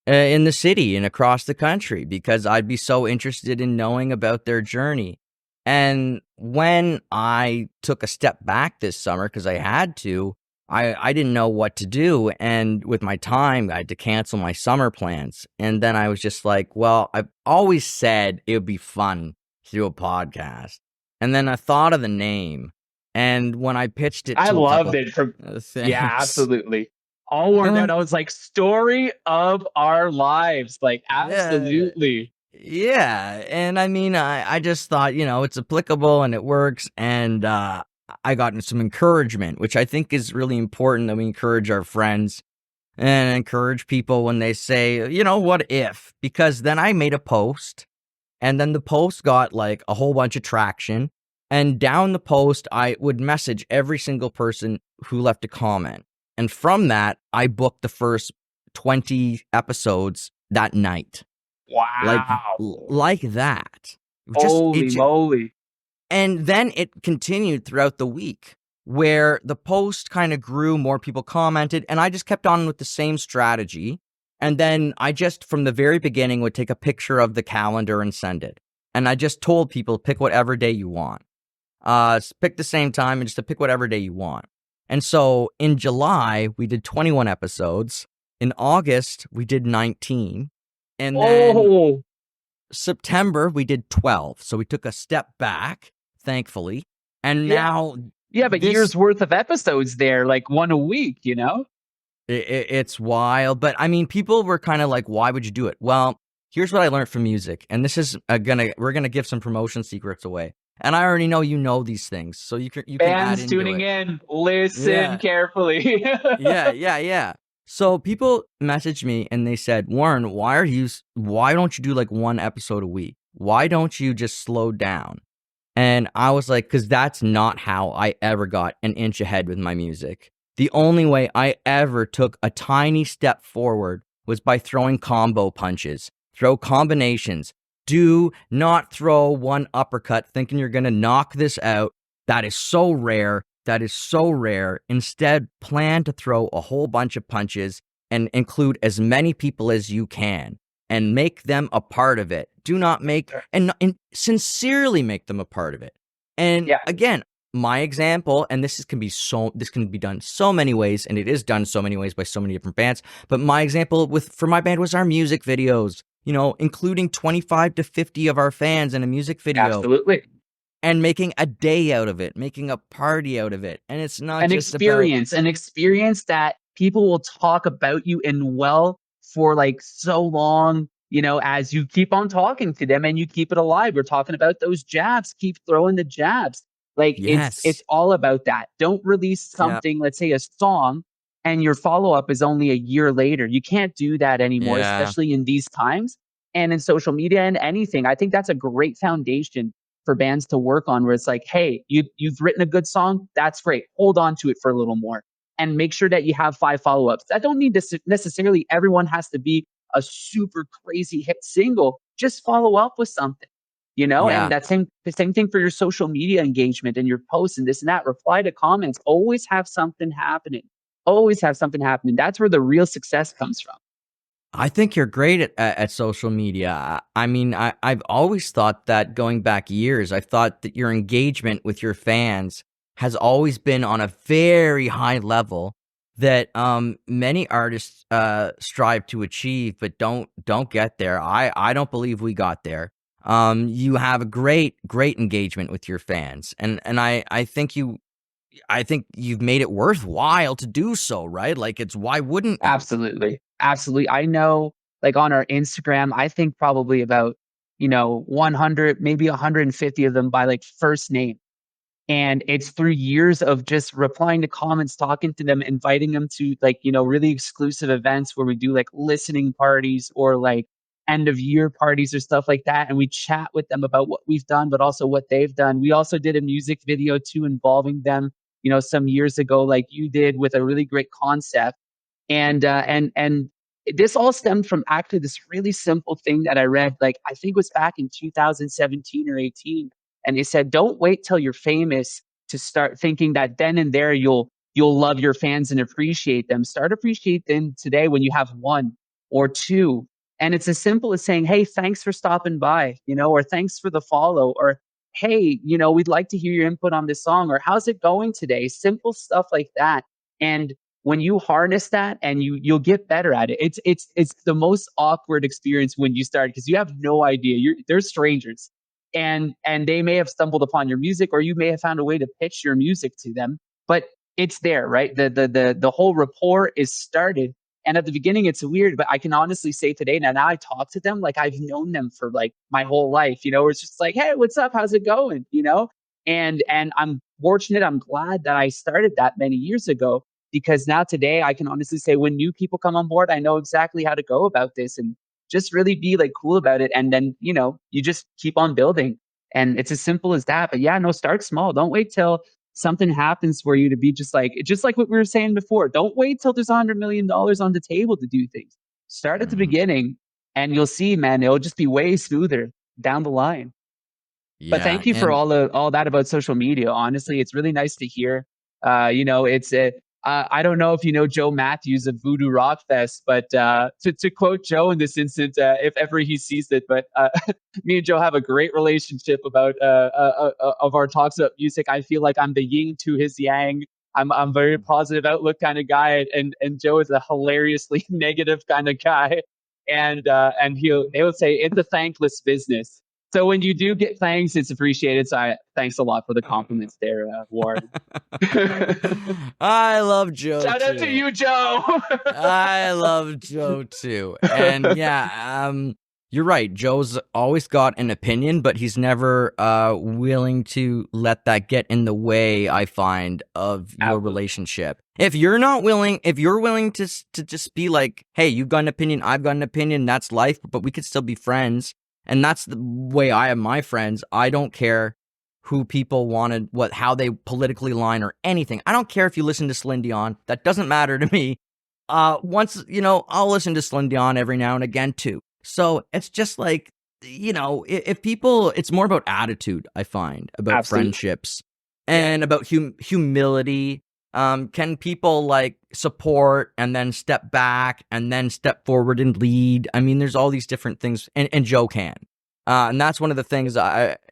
in the city and across the country because I'd be so interested in knowing about their journey. And when I took a step back this summer because I had to, I didn't know what to do. And with my time, I had to cancel my summer plans. And then I was just like, well, I've always said it would be fun to do a podcast. And then I thought of the name. And when I pitched it I to a loved couple, it. From Yeah, thanks. absolutely. All worn Uh, out. I was like, story of our lives. Like, yeah. absolutely. Yeah, and I mean, I just thought, you know, it's applicable and it works, and I got some encouragement, which I think is really important that we encourage our friends and encourage people when they say, you know, what if? Because then I made a post, and then the post got like a whole bunch of traction, and down the post, I would message every single person who left a comment, and from that, I booked the first 20 episodes that night like Wow. like that. Just Holy moly. and then it continued throughout the week where the post kind of grew, more people commented, and I just kept on with the same strategy. And then I just from the very beginning would take a picture of the calendar and send it. And I just told people pick whatever day you want. Pick the same time and just to pick whatever day you want. And so in July, we did 21 episodes. In August, we did 19. And then Oh, September, we did 12. So we took a step back, thankfully. And yeah. now Yeah, but this, years worth of episodes there, like one a week, you know? it's wild. But I mean, people were kind of like, why would you do it? Well, here's what I learned from music. And this is we're going to give some promotion secrets away. And I already know you know these things. So you can add Fans into tuning it. in, listen Yeah. carefully. Yeah. So people messaged me and they said, Warren, why don't you do like one episode a week? Why don't you just slow down? And I was like, because that's not how I ever got an inch ahead with my music. The only way I ever took a tiny step forward was by throwing combo punches, throw combinations. Do not throw one uppercut thinking you're going to knock this out. That is so rare. That is so rare. Instead, plan to throw a whole bunch of punches and include as many people as you can and make them a part of it. Do not make and sincerely make them a part of it. And Yeah, again, my example, and this can be done so many ways, and it is done so many ways by so many different bands. But my example for my band was our music videos. Including 25 to 50 of our fans in a music video absolutely. and making a day out of it, making a party out of it. And it's not just about An experience that people will talk about you and well for like so long, as you keep on talking to them and you keep it alive. We're talking about those jabs, keep throwing the jabs. Like it's yes, all about that. Don't release yeah, something, let's say a song, and your follow-up is only a year later. You can't do that anymore, yeah, especially in these times and in social media and anything. I think that's a great foundation for bands to work on, where it's like, hey, you've written a good song, that's great, hold on to it for a little more and make sure that you have 5 follow-ups. That don't need to necessarily everyone has to be a super crazy hit single. Just follow up with something, and yeah. the same thing for your social media engagement and your posts and this and that. Reply to comments, always have something happening, that's where the real success comes from. I think you're great at social media. I mean, I've always thought that going back years, I've thought that your engagement with your fans has always been on a very high level that many artists strive to achieve, but don't get there. I don't believe we got there. You have a great engagement with your fans, and I think you've made it worthwhile to do so, right? Like why wouldn't you? Absolutely. Absolutely. I know, like on our Instagram, I think probably about, 100, maybe 150 of them by like first name. And it's through years of just replying to comments, talking to them, inviting them to like, really exclusive events where we do like listening parties or like end of year parties or stuff like that. And we chat with them about what we've done, but also what they've done. We also did a music video too involving them, some years ago, like you did, with a really great concept. And this all stemmed from actually this really simple thing that I read, like I think it was back in 2017 or 18. And they said, don't wait till you're famous to start thinking that then and there you'll love your fans and appreciate them. Start appreciate them today when you have one or two. And it's as simple as saying, hey, thanks for stopping by, or thanks for the follow, or hey, we'd like to hear your input on this song, or how's it going today? Simple stuff like that. And when you harness that and you'll get better at it. It's the most awkward experience when you start, because you have no idea. They're strangers, and they may have stumbled upon your music, or you may have found a way to pitch your music to them, but it's there, right? The whole rapport is started. And at the beginning it's weird, but I can honestly say today, now I talk to them like I've known them for like my whole life, where it's just like, hey, what's up, how's it going, and I'm fortunate, I'm glad that I started that many years ago, because now today I can honestly say when new people come on board, I know exactly how to go about this and just really be like cool about it. And then, you just keep on building. And it's as simple as that. But yeah, no, start small. Don't wait till something happens for you to be just like what we were saying before. Don't wait till there's $100 million on the table to do things. Start at the Mhm. beginning and you'll see, man, it'll just be way smoother down the line. But Yeah, thank you for and all that about social media. Honestly, it's really nice to hear. It's a I don't know if you know Joe Matthews of Voodoo Rock Fest, but to quote Joe in this instance, if ever he sees it, but me and Joe have a great relationship about of our talks about music. I feel like I'm the yin to his yang. I'm very positive outlook kind of guy, and Joe is a hilariously negative kind of guy, and he'll say it's a thankless business. So when you do get thanks, it's appreciated. So thanks a lot for the compliments there, Warren. I love Joe Shout out to too. you, Joe. I love Joe too. And yeah, you're right. Joe's always got an opinion, but he's never willing to let that get in the way, I find, of your Absolutely. relationship. If you're willing to just be like, hey, you've got an opinion, I've got an opinion, that's life, but we could still be friends. And that's the way I have my friends. I don't care who people wanted, how they politically line or anything. I don't care if you listen to Celine Dion. That doesn't matter to me. I'll listen to Celine Dion every now and again too. So it's just like, if people, it's more about attitude, I find, about Absolutely. friendships Yeah. and about humility. Can people like support and then step back and then step forward and lead? I mean, there's all these different things, and Joe can. And that's one of the things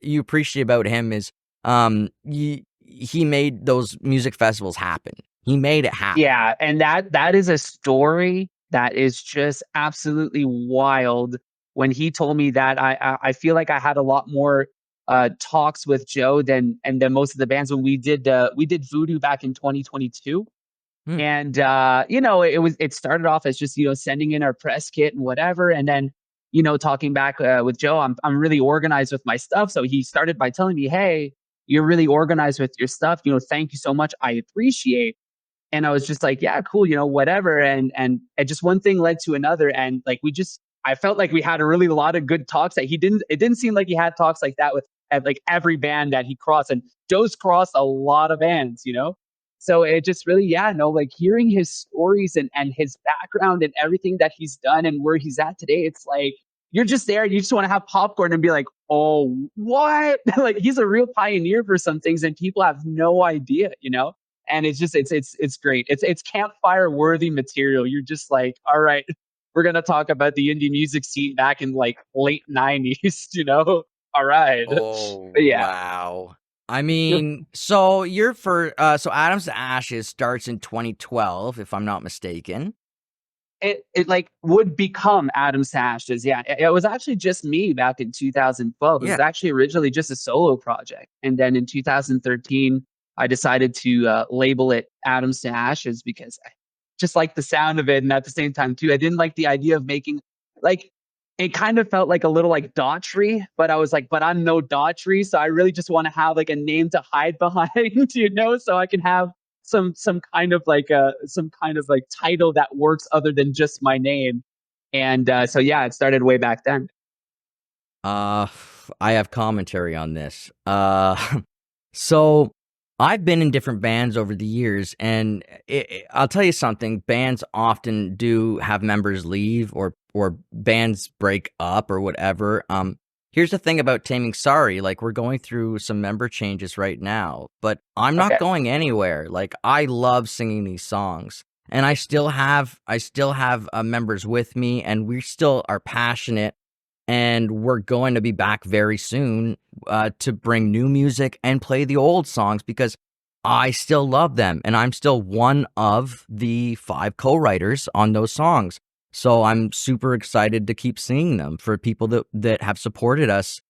you appreciate about him is he made those music festivals happen. He made it happen. Yeah, and that is a story that is just absolutely wild. When he told me that, I feel like I had a lot more talks with Joe than most of the bands when we did Voodoo back in 2022. Hmm. And it started off as just sending in our press kit and whatever, and then talking back with Joe, I'm really organized with my stuff. So he started by telling me, hey, you're really organized with your stuff. Thank you so much. I appreciate. And I was just like, yeah, cool, whatever. And just one thing led to another. And like, I felt like we had a really lot of good talks that it didn't seem like he had talks like that with like every band that he crossed. And Joe's crossed a lot of bands. So it just really, yeah, no, like hearing his stories and his background and everything that he's done and where he's at today, it's like, you're just there. You just want to have popcorn and be like, oh, what? Like he's a real pioneer for some things and people have no idea. And it's just it's great. It's campfire worthy material. You're just like, all right, we're gonna talk about the indie music scene back in like late '90s. All right, Oh, but yeah, wow. I mean, so so Adams to Ashes starts in 2012, if I'm not mistaken. it like would become Adam Sash's. Yeah, it was actually just me back in 2012. It was Yeah. actually originally just a solo project, and then in 2013, I decided to label it Adams to Ashes because I just like the sound of it, and at the same time too, I didn't like the idea of making like it kind of felt like a little like Daughtry, but I was like, but I'm no Daughtry, so I really just want to have like a name to hide behind, so I can have some kind of like title that works other than just my name. And so yeah, it started way back then. Uh, I have commentary on this. So I've been in different bands over the years, and I'll tell you something. Bands often do have members leave, or bands break up, or whatever. Here's the thing about Taming Sorry. Like, we're going through some member changes right now, but I'm not Okay. going anywhere. Like, I love singing these songs, and I still have members with me, and we still are passionate, and we're going to be back very soon to bring new music and play the old songs because I still love them, and I'm still one of the 5 co-writers on those songs. So I'm super excited to keep singing them for people that have supported us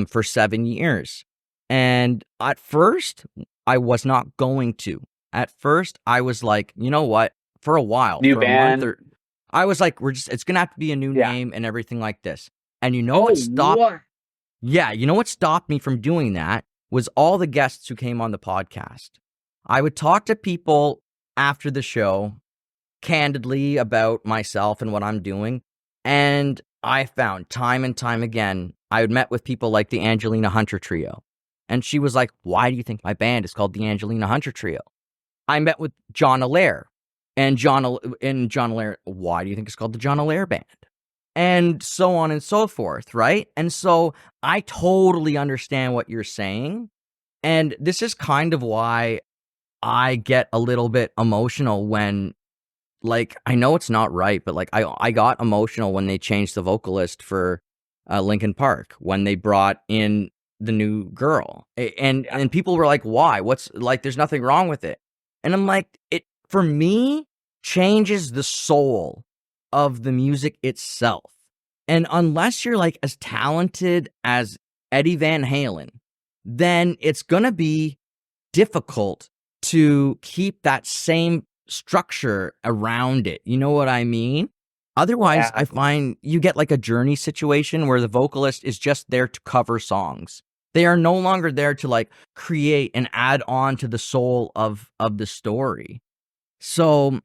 for 7 years. And at first, I was not going to. At first, I was like, you know what? For a while, New for a month, band. or I was like, it's gonna have to be a new Yeah. name and everything like this. And Oh, what? you know what stopped me from doing that was all the guests who came on the podcast. I would talk to people after the show candidly about myself and what I'm doing. And I found time and time again, I had met with people like the Angelina Hunter Trio. And she was like, why do you think my band is called the Angelina Hunter Trio? I met with John Allaire. And John Allaire, why do you think it's called the John Allaire Band? And so on and so forth, right? And so I totally understand what you're saying. And this is kind of why I get a little bit emotional when, like, I know it's not right, but like I got emotional when they changed the vocalist for Linkin Park, when they brought in the new girl. And Yeah. people were like, why? What's like, there's nothing wrong with it. And I'm like, it for me changes the soul of the music itself. And unless you're like as talented as Eddie Van Halen, then it's gonna be difficult to keep that same structure around it. You know what I mean? Otherwise, Yeah. I find you get like a Journey situation where the vocalist is just there to cover songs. They are no longer there to like create and add on to the soul of the story. So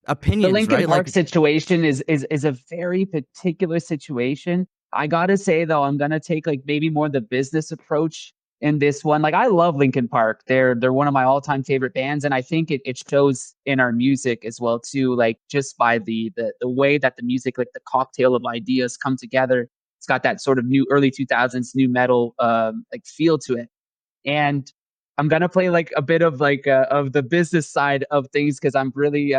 The opinions, Lincoln right? Like, Park situation is a very particular situation. I gotta say though, I'm gonna take like maybe more the business approach in this one. Like I love Lincoln Park. They're one of my all-time favorite bands, and I think it shows in our music as well too. Like just by the way that the music, like the cocktail of ideas come together. It's got that sort of new early 2000s new metal like feel to it. And I'm gonna play like a bit of the business side of things because I'm really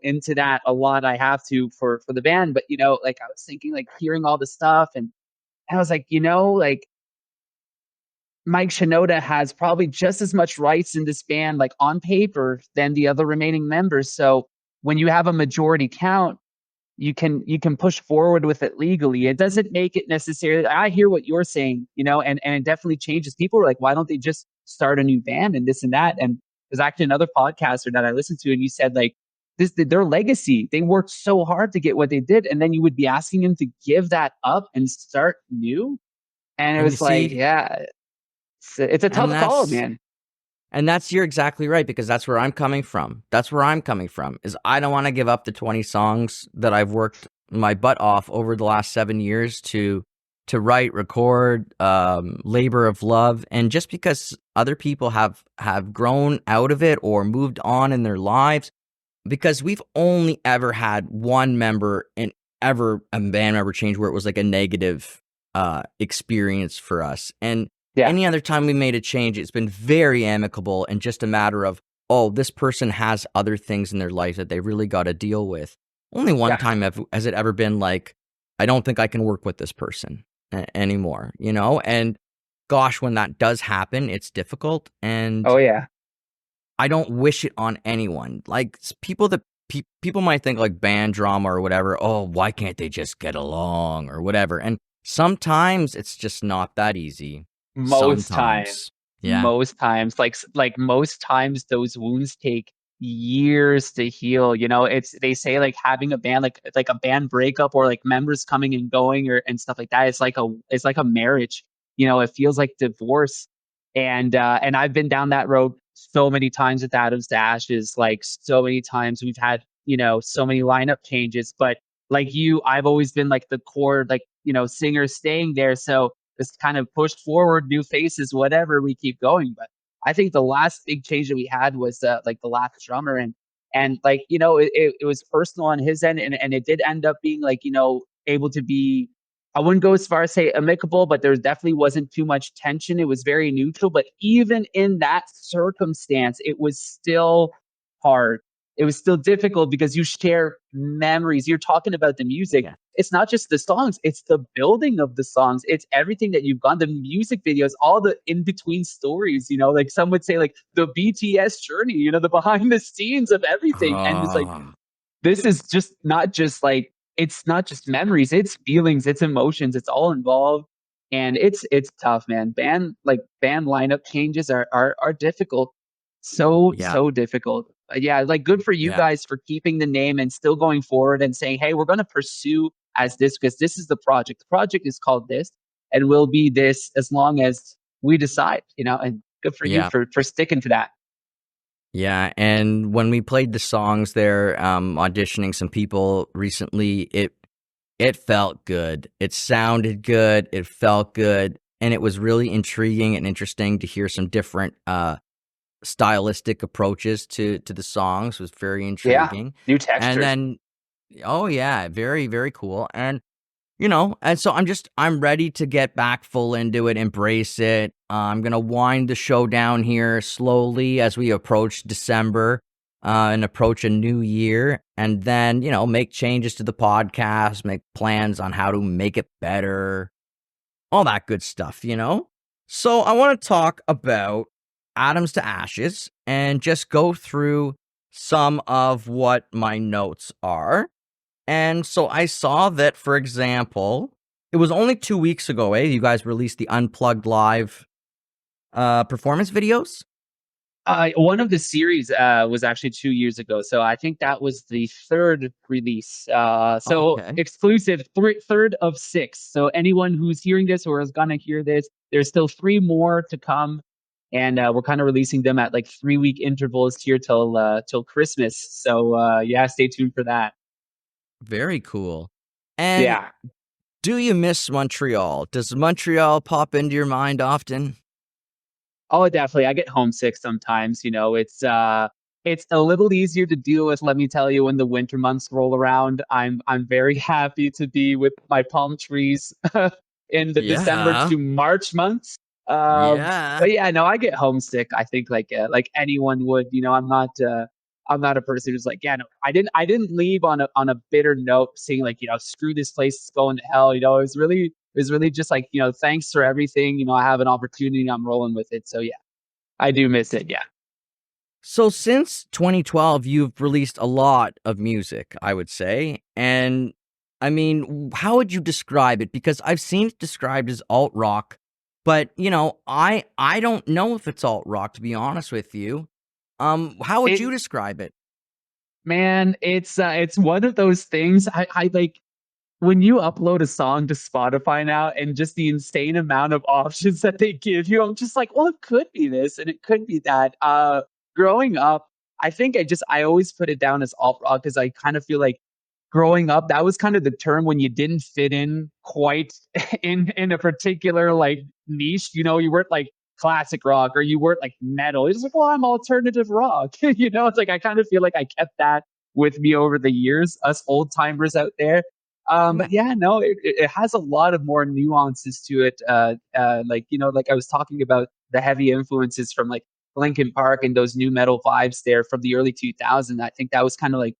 into that a lot. I have to for the band, but like I was thinking like hearing all the stuff, and I was like, like Mike Shinoda has probably just as much rights in this band, like on paper, than the other remaining members. So when you have a majority count, you can push forward with it legally. It doesn't make it necessarily. I hear what you're saying, and it definitely changes. People are like, why don't they just start a new band and this and that? And there's actually another podcaster that I listened to, and you said like this their legacy. They worked so hard to get what they did, and then you would be asking them to give that up and start new. And it and you was like, see, yeah, it's a and tough call, that's man. And that's you're exactly right because that's where I'm coming from. That's where I'm coming from is I don't want to give up the 20 songs that I've worked my butt off over the last 7 years to write, record, labor of love, and just because other people have grown out of it or moved on in their lives, because we've only ever had one member and ever a band member change where it was like a negative experience for us. And Yeah, any other time we made a change, it's been very amicable and just a matter of, oh, this person has other things in their life that they really got to deal with. Only one yeah, time has it ever been like, I don't think I can work with this person anymore, you know? And gosh, when that does happen, it's difficult. And oh yeah. I don't wish it on anyone. Like people that people might think like band drama or whatever. Oh, why can't they just get along or whatever? And sometimes it's just not that easy. Most times. Sometimes, yeah, Most times, like most times those wounds take years to heal. It's they say like having a band, like a band breakup or like members coming and going or and stuff like that. It's like a marriage. It feels like divorce. And I've been down that road so many times with Adam's to Ashes. Like so many times we've had, so many lineup changes. But like you, I've always been like the core, like, singer staying there. So just kind of pushed forward, new faces, whatever. We keep going. But I think the last big change that we had was like the last drummer, and like it was personal on his end, and it did end up being like able to be. I wouldn't go as far as say amicable, but there definitely wasn't too much tension. It was very neutral. But even in that circumstance, it was still hard. It was still difficult because you share memories. You're talking about the music. yeah. It's not just the songs, it's the building of the songs. It's everything that you've gone, the music videos, all the in between stories, like some would say, like the BTS journey, the behind the scenes of everything. And it's like, Oh, this is just not just like, it's not just memories, it's feelings, it's emotions, it's all involved. And it's tough, man. Band lineup changes are difficult. yeah, So difficult. Yeah, like good for you yeah, guys for keeping the name and still going forward and saying, hey, we're going to pursue as this because this is the project. The project is called this and will be this as long as we decide, and good for you yeah. for sticking to that. Yeah, and when we played the songs there, auditioning some people recently, it felt good. It sounded good. It felt good, and it was really intriguing and interesting to hear some different stylistic approaches to the songs. It was very Yeah. intriguing, New and textures. then oh yeah, very very cool, and and so I'm ready to get back full into it, embrace it. I'm gonna wind the show down here slowly as we approach December, and approach a new year, and then make changes to the podcast, make plans on how to make it better, all that good stuff. So I want to talk about Atoms to Ashes and just go through some of what my notes are. And so I saw that, for example, it was only 2 weeks ago, you guys released the Unplugged Live performance videos? One of the series was actually 2 years ago, so I think that was the third release. So Okay. exclusive, third of six. So anyone who's hearing this or is gonna hear this, there's still three more to come, and we're kind of releasing them at like 3 week intervals here till Christmas. So yeah, stay tuned for that. Very cool. And Yeah. do you miss Montreal? Does Montreal pop into your mind often? Oh, definitely. I get homesick sometimes. It's a little easier to deal with, let me tell you, when the winter months roll around. I'm very happy to be with my palm trees in the December Yeah. to March months. Yeah. But yeah, no, I get homesick. I think like anyone would. I'm not a person who's like, yeah, no, I didn't leave on a bitter note, saying like, screw this place, it's going to hell. It was really just like, thanks for everything. I have an opportunity, I'm rolling with it. So yeah, I do miss it. Yeah. So since 2012, you've released a lot of music, I would say. And I mean, how would you describe it? Because I've seen it described as alt rock, but I don't know if it's alt rock, to be honest with you. How would you It describe it? Man, it's one of those things. I like when you upload a song to Spotify now and just the insane amount of options that they give you. I'm just like, well, it could be this and it could be that. Growing up, I think I always put it down as alt rock because I kind of feel like growing up, that was kind of the term when you didn't fit in quite in a particular like niche. You weren't like classic rock or you weren't like metal. It's like, well, I'm alternative rock. It's like I kind of feel like I kept that with me over the years, us old timers out there. But Yeah. yeah, no, it has a lot of more nuances to it. Like I was talking about the heavy influences from like Linkin Park and those new metal vibes there from the early 2000s. I think that was kind of like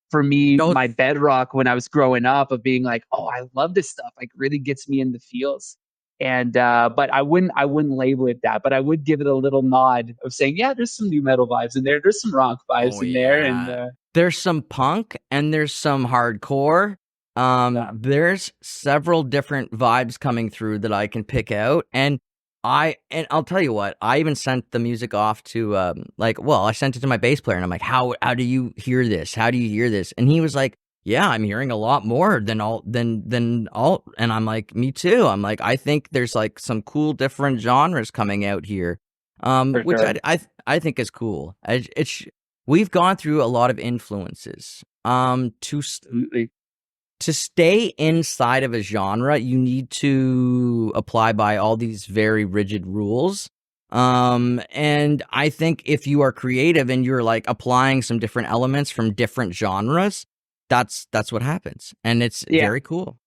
for me Those, my bedrock when I was growing up of being like, oh, I love this stuff. Like really gets me in the feels. And but I wouldn't label it that, but I would give it a little nod of saying, yeah, there's some new metal vibes in there. There's some rock vibes oh in there, and yeah. There's some punk and there's some hardcore. yeah. There's several different vibes coming through that I can pick out. And I'll tell you what, I even sent the music off to I sent it to my bass player and I'm like, how do you hear this? How do you hear this? And he was like, yeah, I'm hearing a lot more than all. And I'm like, me too. I'm like, I think there's like some cool different genres coming out here. For Which sure. I think is cool. We've gone through a lot of influences. Absolutely. To stay inside of a genre, you need to apply by all these very rigid rules. And I think if you are creative and you're like applying some different elements from different genres, that's what happens, and it's Yeah. very cool.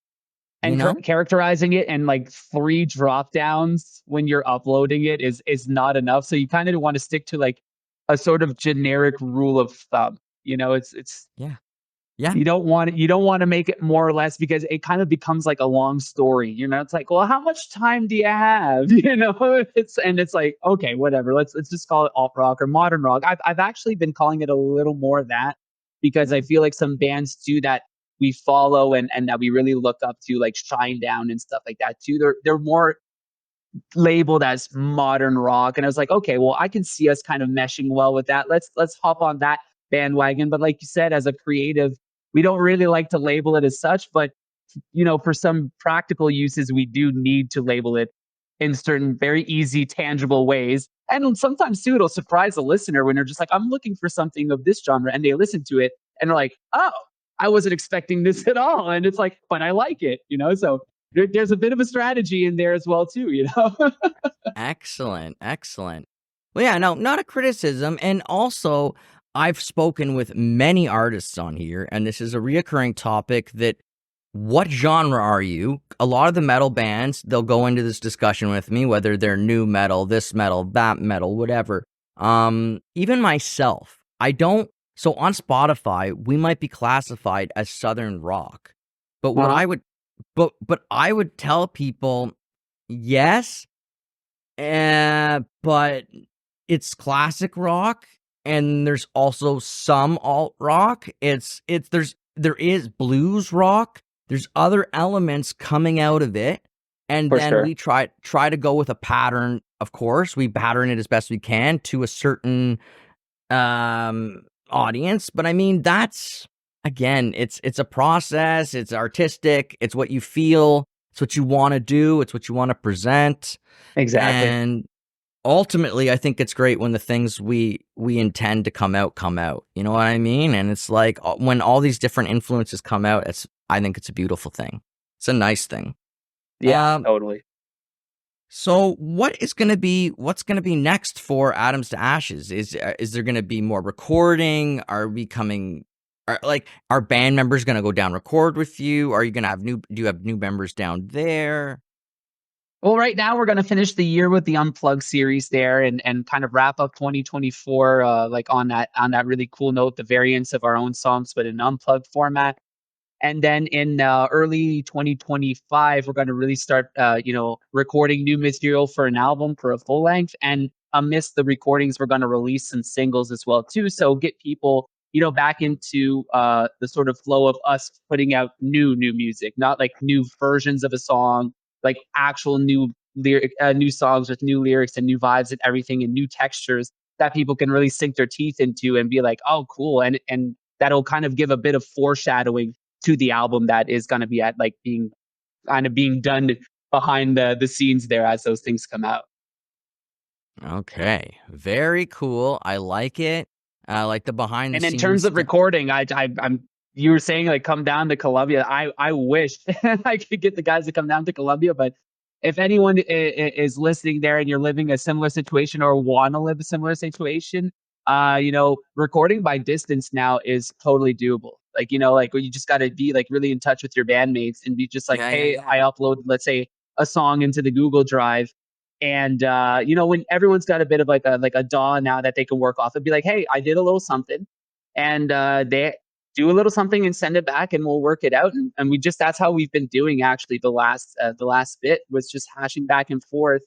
You And know? characterizing it and like three drop downs when you're uploading it is not enough. So you kind of want to stick to like a sort of generic rule of thumb. It's Yeah, yeah, you don't want to make it more or less because it kind of becomes like a long story. It's like, well, how much time do you have? It's like, okay, whatever. Let's just call it alt rock or modern rock. I've actually been calling it a little more that because I yeah, feel like some bands too that we follow and that we really look up to, like Shine Down and stuff like that too. They're more labeled as modern rock, and I was like, okay, well, I can see us kind of meshing well with that. Let's hop on that bandwagon. But like you said, as a creative, we don't really like to label it as such, but for some practical uses, we do need to label it in certain very easy, tangible ways. And sometimes too, it'll surprise the listener when they're just like, I'm looking for something of this genre, and they listen to it and they're like, oh, I wasn't expecting this at all. And it's like, but I like it. So there's a bit of a strategy in there as well too. excellent, excellent. Well, yeah, no, not a criticism. And also, I've spoken with many artists on here, and this is a reoccurring topic that what genre are you? A lot of the metal bands, they'll go into this discussion with me, whether they're new metal, this metal, that metal, whatever. Even myself, I don't. So on Spotify, we might be classified as Southern rock, but what Uh-huh. I would, but I would tell people, yes, but it's classic rock, and there's also some alt rock. There is blues rock. There's other elements coming out of it, and For then sure. we try to go with a pattern. Of course, we pattern it as best we can to a certain audience. But I mean, that's again, it's a process. It's artistic. It's what you feel. It's what you want to do. It's what you want to present, Exactly. and ultimately, I think it's great when the things we intend to come out. You know what I mean? And it's like when all these different influences come out, it's I think it's a beautiful thing. It's a nice thing. Yeah, Um, totally. so what's gonna be next for Atoms to Ashes? Is there gonna be more recording? Are band members gonna go down record with you? Are you gonna have do you have new members down there? Well, right now we're going to finish the year with the Unplugged series there, and kind of wrap up 2024 like on that really cool note, the variants of our own songs, but in an unplugged format. And then in early 2025, we're going to really start, recording new material for an album for a full length. And amidst the recordings, we're going to release some singles as well too. So get people, back into the sort of flow of us putting out new music, not like new versions of a song, like actual new songs with new lyrics and new vibes and everything and new textures that people can really sink their teeth into and be like, oh, cool, and that'll kind of give a bit of foreshadowing to the album that is going to be at like being done behind the scenes there as those things come out. Okay, very cool. I like it. I like the behind the And in terms scenes of stuff. recording, I'm you were saying like come down to Columbia. I wish I could get the guys to come down to Columbia, but if anyone is listening there and you're living a similar situation or want to live a similar situation, recording by distance now is totally doable. Like, like you just got to be like really in touch with your bandmates and be just like, Yeah, yeah, hey, yeah. I upload, let's say, a song into the Google Drive. And when everyone's got a bit of like a DAW now that they can work off, and be like, hey, I did a little something, and they do a little something and send it back, and we'll work it out. And we just that's how we've been doing actually the last bit was just hashing back and forth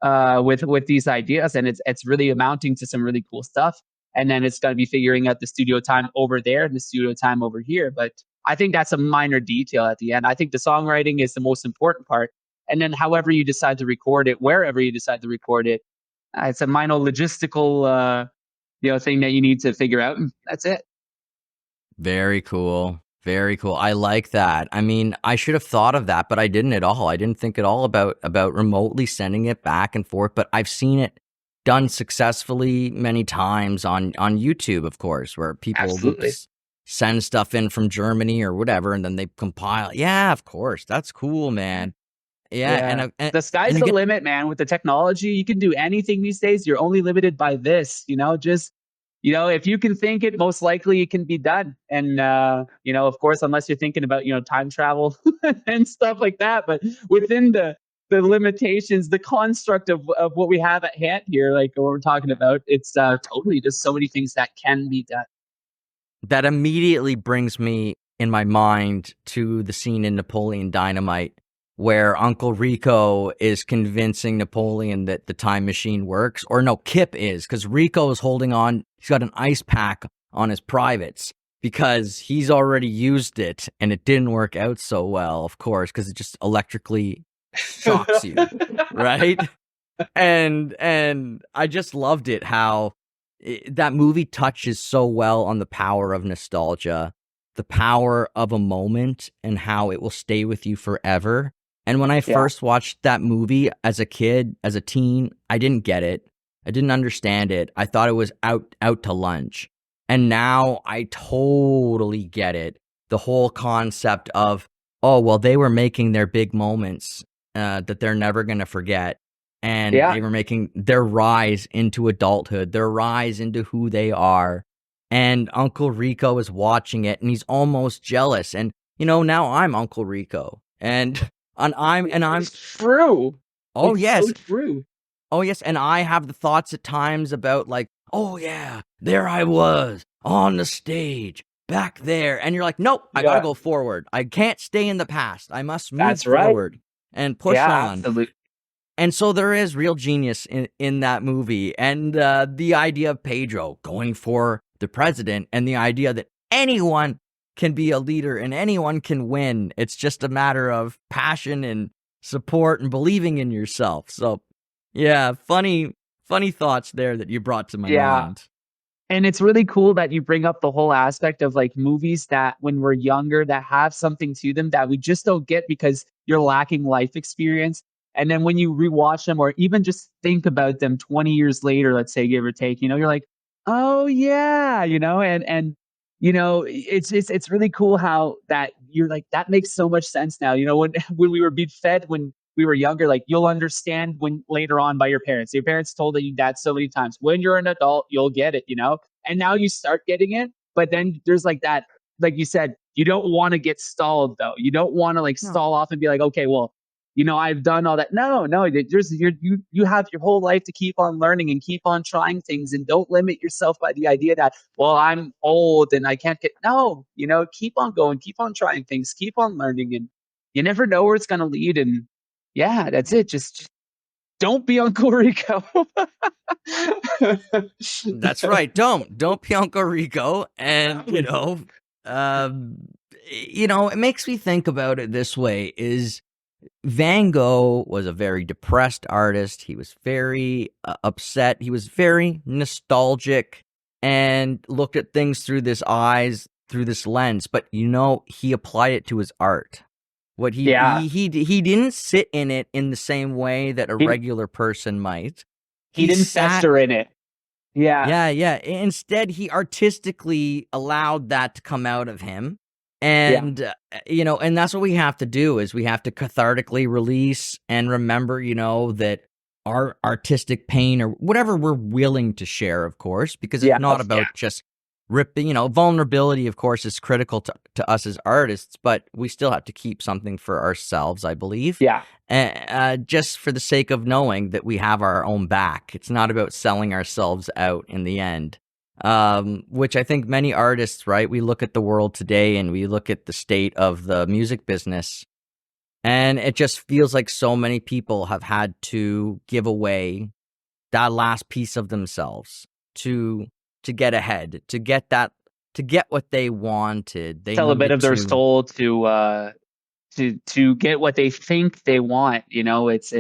with these ideas, and it's really amounting to some really cool stuff. And then it's going to be figuring out the studio time over there and the studio time over here. But I think that's a minor detail at the end. I think the songwriting is the most important part. And then however you decide to record it, wherever you decide to record it, it's a minor logistical thing that you need to figure out. And that's it. Very cool. Very cool. I like that. I mean, I should have thought of that, but I didn't at all. I didn't think at all about remotely sending it back and forth, but I've seen it done successfully many times on YouTube, of course, where people will Absolutely. send stuff in from Germany or whatever, and then they compile. Yeah, of course. That's cool, man. Yeah, Yeah. and The sky's and you the get limit, man. With the technology, you can do anything these days. You're only limited by this, just, if you can think it, most likely it can be done. And, of course, unless you're thinking about, time travel and stuff like that. But within the limitations, the construct of what we have at hand here, like what we're talking about, it's totally just so many things that can be done. that immediately brings me in my mind to the scene in Napoleon Dynamite where Uncle Rico is convincing Napoleon that the time machine works. Or no, Kip is, because Rico is holding on. He's got an ice pack on his privates because he's already used it and it didn't work out so well, of course, because it just electrically shocks you, right? And I just loved it how that movie touches so well on the power of nostalgia, the power of a moment, and how it will stay with you forever. And when I Yeah. first watched that movie as a kid, as a teen, I didn't get it. I didn't understand it. I thought it was out to lunch. And now I totally get it. The whole concept of, oh, well, they were making their big moments that they're never going to forget, and Yeah. they were making their rise into adulthood, their rise into who they are. And Uncle Rico is watching it and he's almost jealous. And now I'm Uncle Rico. And I'm It's true. oh It's so yes. true. Oh yes, and I have the thoughts at times about like, oh yeah, there I was on the stage back there. And you're like, nope, I got to Yeah. go forward. I can't stay in the past. I must move That's right. forward and push Yeah, on. absolutely. And so there is real genius in that movie. And the idea of Pedro going for the president and the idea that anyone can be a leader and anyone can win. It's just a matter of passion and support and believing in yourself. So, yeah, funny thoughts there that you brought to my Yeah. mind. And it's really cool that you bring up the whole aspect of like movies that when we're younger that have something to them that we just don't get because you're lacking life experience. And then when you rewatch them or even just think about them 20 years later, let's say give or take, you're like, oh yeah, and it's really cool how that you're like that makes so much sense now. When when we were being fed when we were younger, like you'll understand when later on by your parents. Your parents told you that so many times. When you're an adult, you'll get it. And now you start getting it, but then there's like that, like you said, you don't want to get stalled though. You don't want to like No. stall off and be like, okay, well, I've done all that. No, you have your whole life to keep on learning and keep on trying things, and don't limit yourself by the idea that, well, I'm old and I can't get. No, keep on going, keep on trying things, keep on learning, and you never know where it's going to lead. And yeah, that's it. Just don't be Uncle Rico. That's right. Don't be Uncle Rico. And um, it makes me think about it this way: is Van Gogh was a very depressed artist. He was very upset. He was very nostalgic and looked at things through through this lens. But he applied it to his art. What Yeah, he didn't sit in it in the same way that a he regular person might. he He didn't sat fester in it. Yeah, yeah. Instead, he artistically allowed that to come out of him. yeah, And, and that's what we have to do is we have to cathartically release and remember, that our artistic pain or whatever we're willing to share, of course, because it's yeah, not about just ripping, vulnerability, of course, is critical to us as artists, but we still have to keep something for ourselves, I believe yeah. just for the sake of knowing that we have our own back. It's not about selling ourselves out in the end. Which I think many artists, right? We look at the world today and we look at the state of the music business, and it just feels like so many people have had to give away that last piece of themselves to get ahead, to get what they wanted. They Sell a bit needed of their to. soul to get what they think they want. It's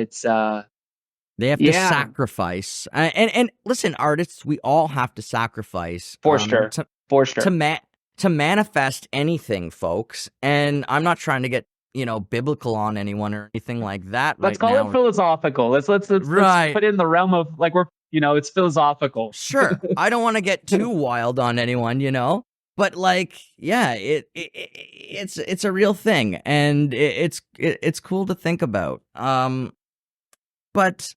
They have to yeah, sacrifice, and listen, artists, we all have to sacrifice, for sure, for to sure. to manifest anything, folks. And I'm not trying to get biblical on anyone or anything like that Let's right call it now. philosophical. Let's Right? put it in the realm of like it's philosophical. Sure. I don't want to get too wild on anyone, but like, yeah, it's a real thing, and it's cool to think about. But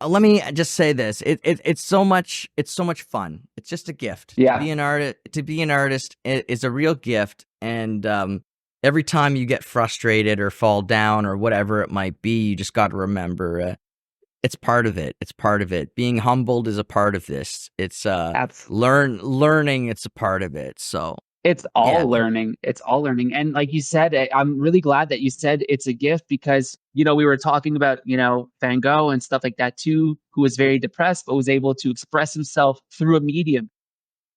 let me just say this: it's so much fun. It's just a gift to Yeah, be an artist. To be an artist is a real gift, and every time you get frustrated or fall down or whatever it might be, you just got to remember it's part of it. It's part of it. Being humbled is a part of this. It's absolutely. learning. It's a part of it. So It's yeah, all learning. It's all learning. And like you said, I'm really glad that you said it's a gift because, we were talking about, Van Gogh and stuff like that too, who was very depressed, but was able to express himself through a medium.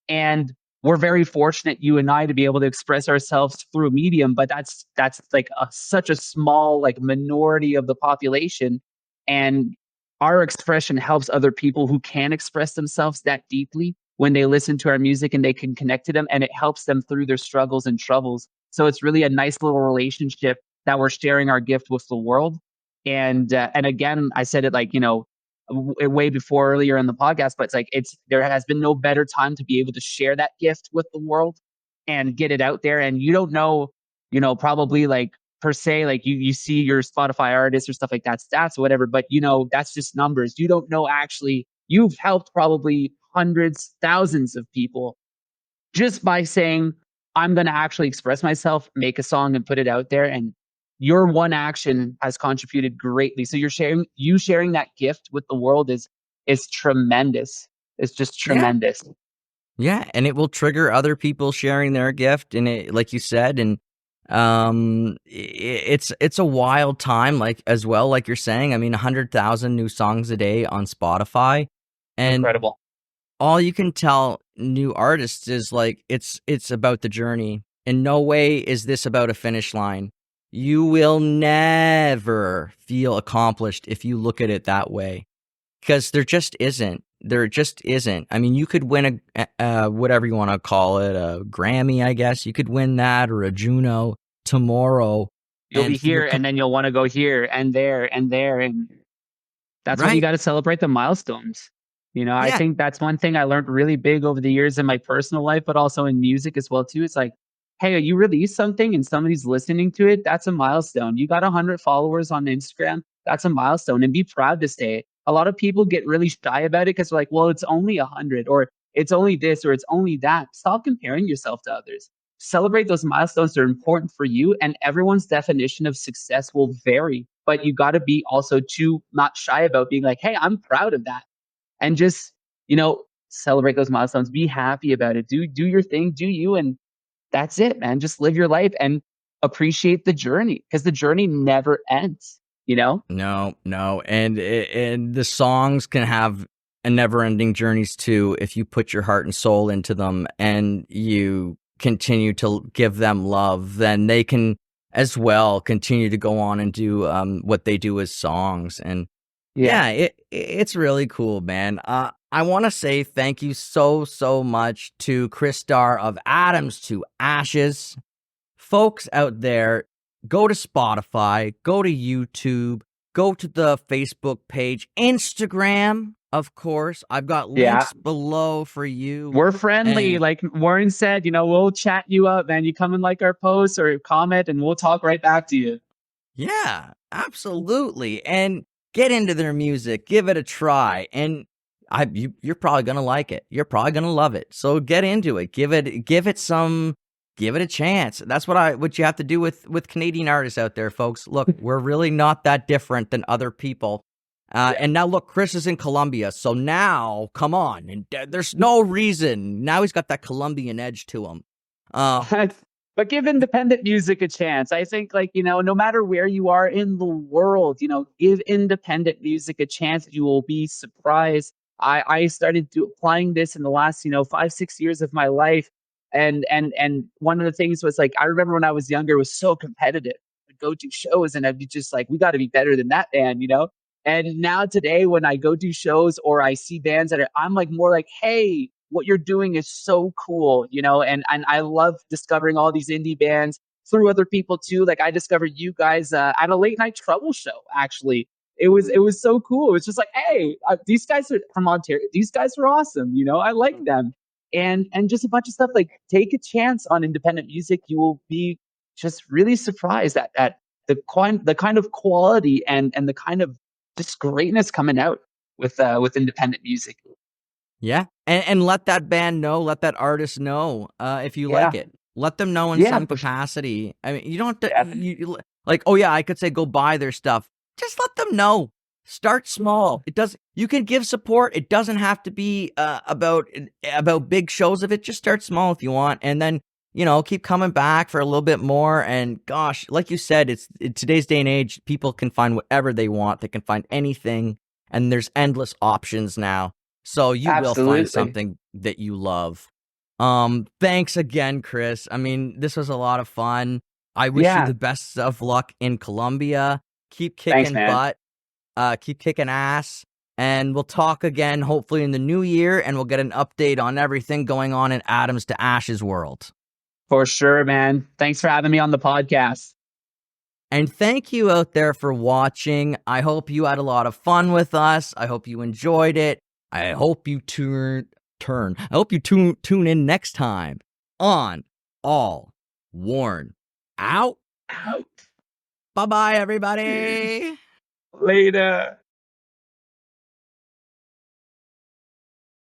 And we're very fortunate, you and I, to be able to express ourselves through a medium, but that's like such a small like minority of the population. And our expression helps other people who can express themselves that deeply when they listen to our music and they can connect to them, and it helps them through their struggles and troubles. So it's really a nice little relationship that we're sharing our gift with the world. And again, I said it like, way before earlier in the podcast, but it's like there has been no better time to be able to share that gift with the world and get it out there. And you don't know, probably like per se, like you see your Spotify artists or stuff like that, stats or whatever, but that's just numbers. You don't know actually you've helped probably hundreds, thousands of people just by saying, I'm going to actually express myself, make a song and put it out there. And your one action has contributed greatly. So you sharing that gift with the world is tremendous. It's just yeah. tremendous. Yeah, and it will trigger other people sharing their gift, and it, like you said, and It's a wild time, like as well, like you're saying. I mean, 100,000 new songs a day on Spotify, and Incredible. all you can tell new artists is like it's about the journey. In no way is this about a finish line. You will never feel accomplished if you look at it that way, because there just isn't. There just isn't. I mean, you could win a whatever you want to call it, a Grammy, I guess. You could win that, or a Juno tomorrow, You'll be and feel here and then you'll want to go here and there and there. And that's why you right. got to celebrate the milestones. I Yeah. think that's one thing I learned really big over the years in my personal life, but also in music as well too. It's like, hey, you release something and somebody's listening to it. That's a milestone. You got 100 followers on Instagram. That's a milestone, and be proud to say it. A lot of people get really shy about it because they're like, well, it's only 100, or it's only this, or it's only that. Stop comparing yourself to others. Celebrate those milestones that are important for you, and everyone's definition of success will vary. But you got to be also too not shy about being like, hey, I'm proud of that, and just celebrate those milestones. Be happy about it. Do your thing. Do you, and that's it, man. Just live your life and appreciate the journey, because the journey never ends. You know? No, no, and the songs can have a never-ending journeys too if you put your heart and soul into them and you continue to give them love. Then they can as well continue to go on and do what they do as songs. And Yeah. yeah, it's really cool, man. I want to say thank you so much to Chris Starr of Atoms to Ashes. Folks out there, go to Spotify, go to YouTube, go to the Facebook page, Instagram, of course. I've got Yeah. links below for you. We're friendly. And Like Warren said, we'll chat you up, man. You come and like our posts or comment and we'll talk right back to you. yeah, absolutely. And get into their music, give it a try. And you're probably gonna like it. You're probably gonna love it. So get into it. Give it a chance. That's what you have to do with Canadian artists out there, folks. Look, we're really not that different than other people. Yeah. And now look, Chris is in Colombia, so now come on, and there's no reason. Now he's got that Colombian edge to him. Uh, But give independent music a chance. I think, like, no matter where you are in the world, give independent music a chance. You will be surprised. I started applying this in the last, 5, 6 years of my life. And one of the things was like, I remember when I was younger, it was so competitive. I'd go to shows and I'd be just like, we got to be better than that band. And now today, when I go do shows or I see bands I'm like more like, hey, what you're doing is so cool. And I love discovering all these indie bands through other people too. Like I discovered you guys at a late night trouble show. Actually, it was so cool. It was just like, hey, these guys are from Ontario. These guys are awesome. I like them, and just a bunch of stuff. Like take a chance on independent music. You will be just really surprised at the kind of quality and the kind of just greatness coming out with independent music. Yeah, and let that band know, let that artist know, if you like Yeah, it. Let them know in yeah, some capacity. I mean, you don't have to, definitely. like, oh yeah, I could say go buy their stuff. Just let them know. Start small. You can give support. It doesn't have to be about big shows of it. Just start small if you want, and then keep coming back for a little bit more. And gosh, like you said, it's in today's day and age, people can find whatever they want. They can find anything, and there's endless options now. So you will find Absolutely. something that you love. Thanks again, Chris. I mean, this was a lot of fun. I wish you Yeah. the best of luck in Colombia. Keep Thanks, kicking man. butt, keep kicking ass, and we'll talk again hopefully in the new year, and we'll get an update on everything going on in Atoms to Ashes world. For sure, man. Thanks for having me on the podcast. And thank you out there for watching. I hope you had a lot of fun with us. I hope you enjoyed it. I hope you I hope you tune in next time on All Worn Out. Out. Bye bye, everybody. Later.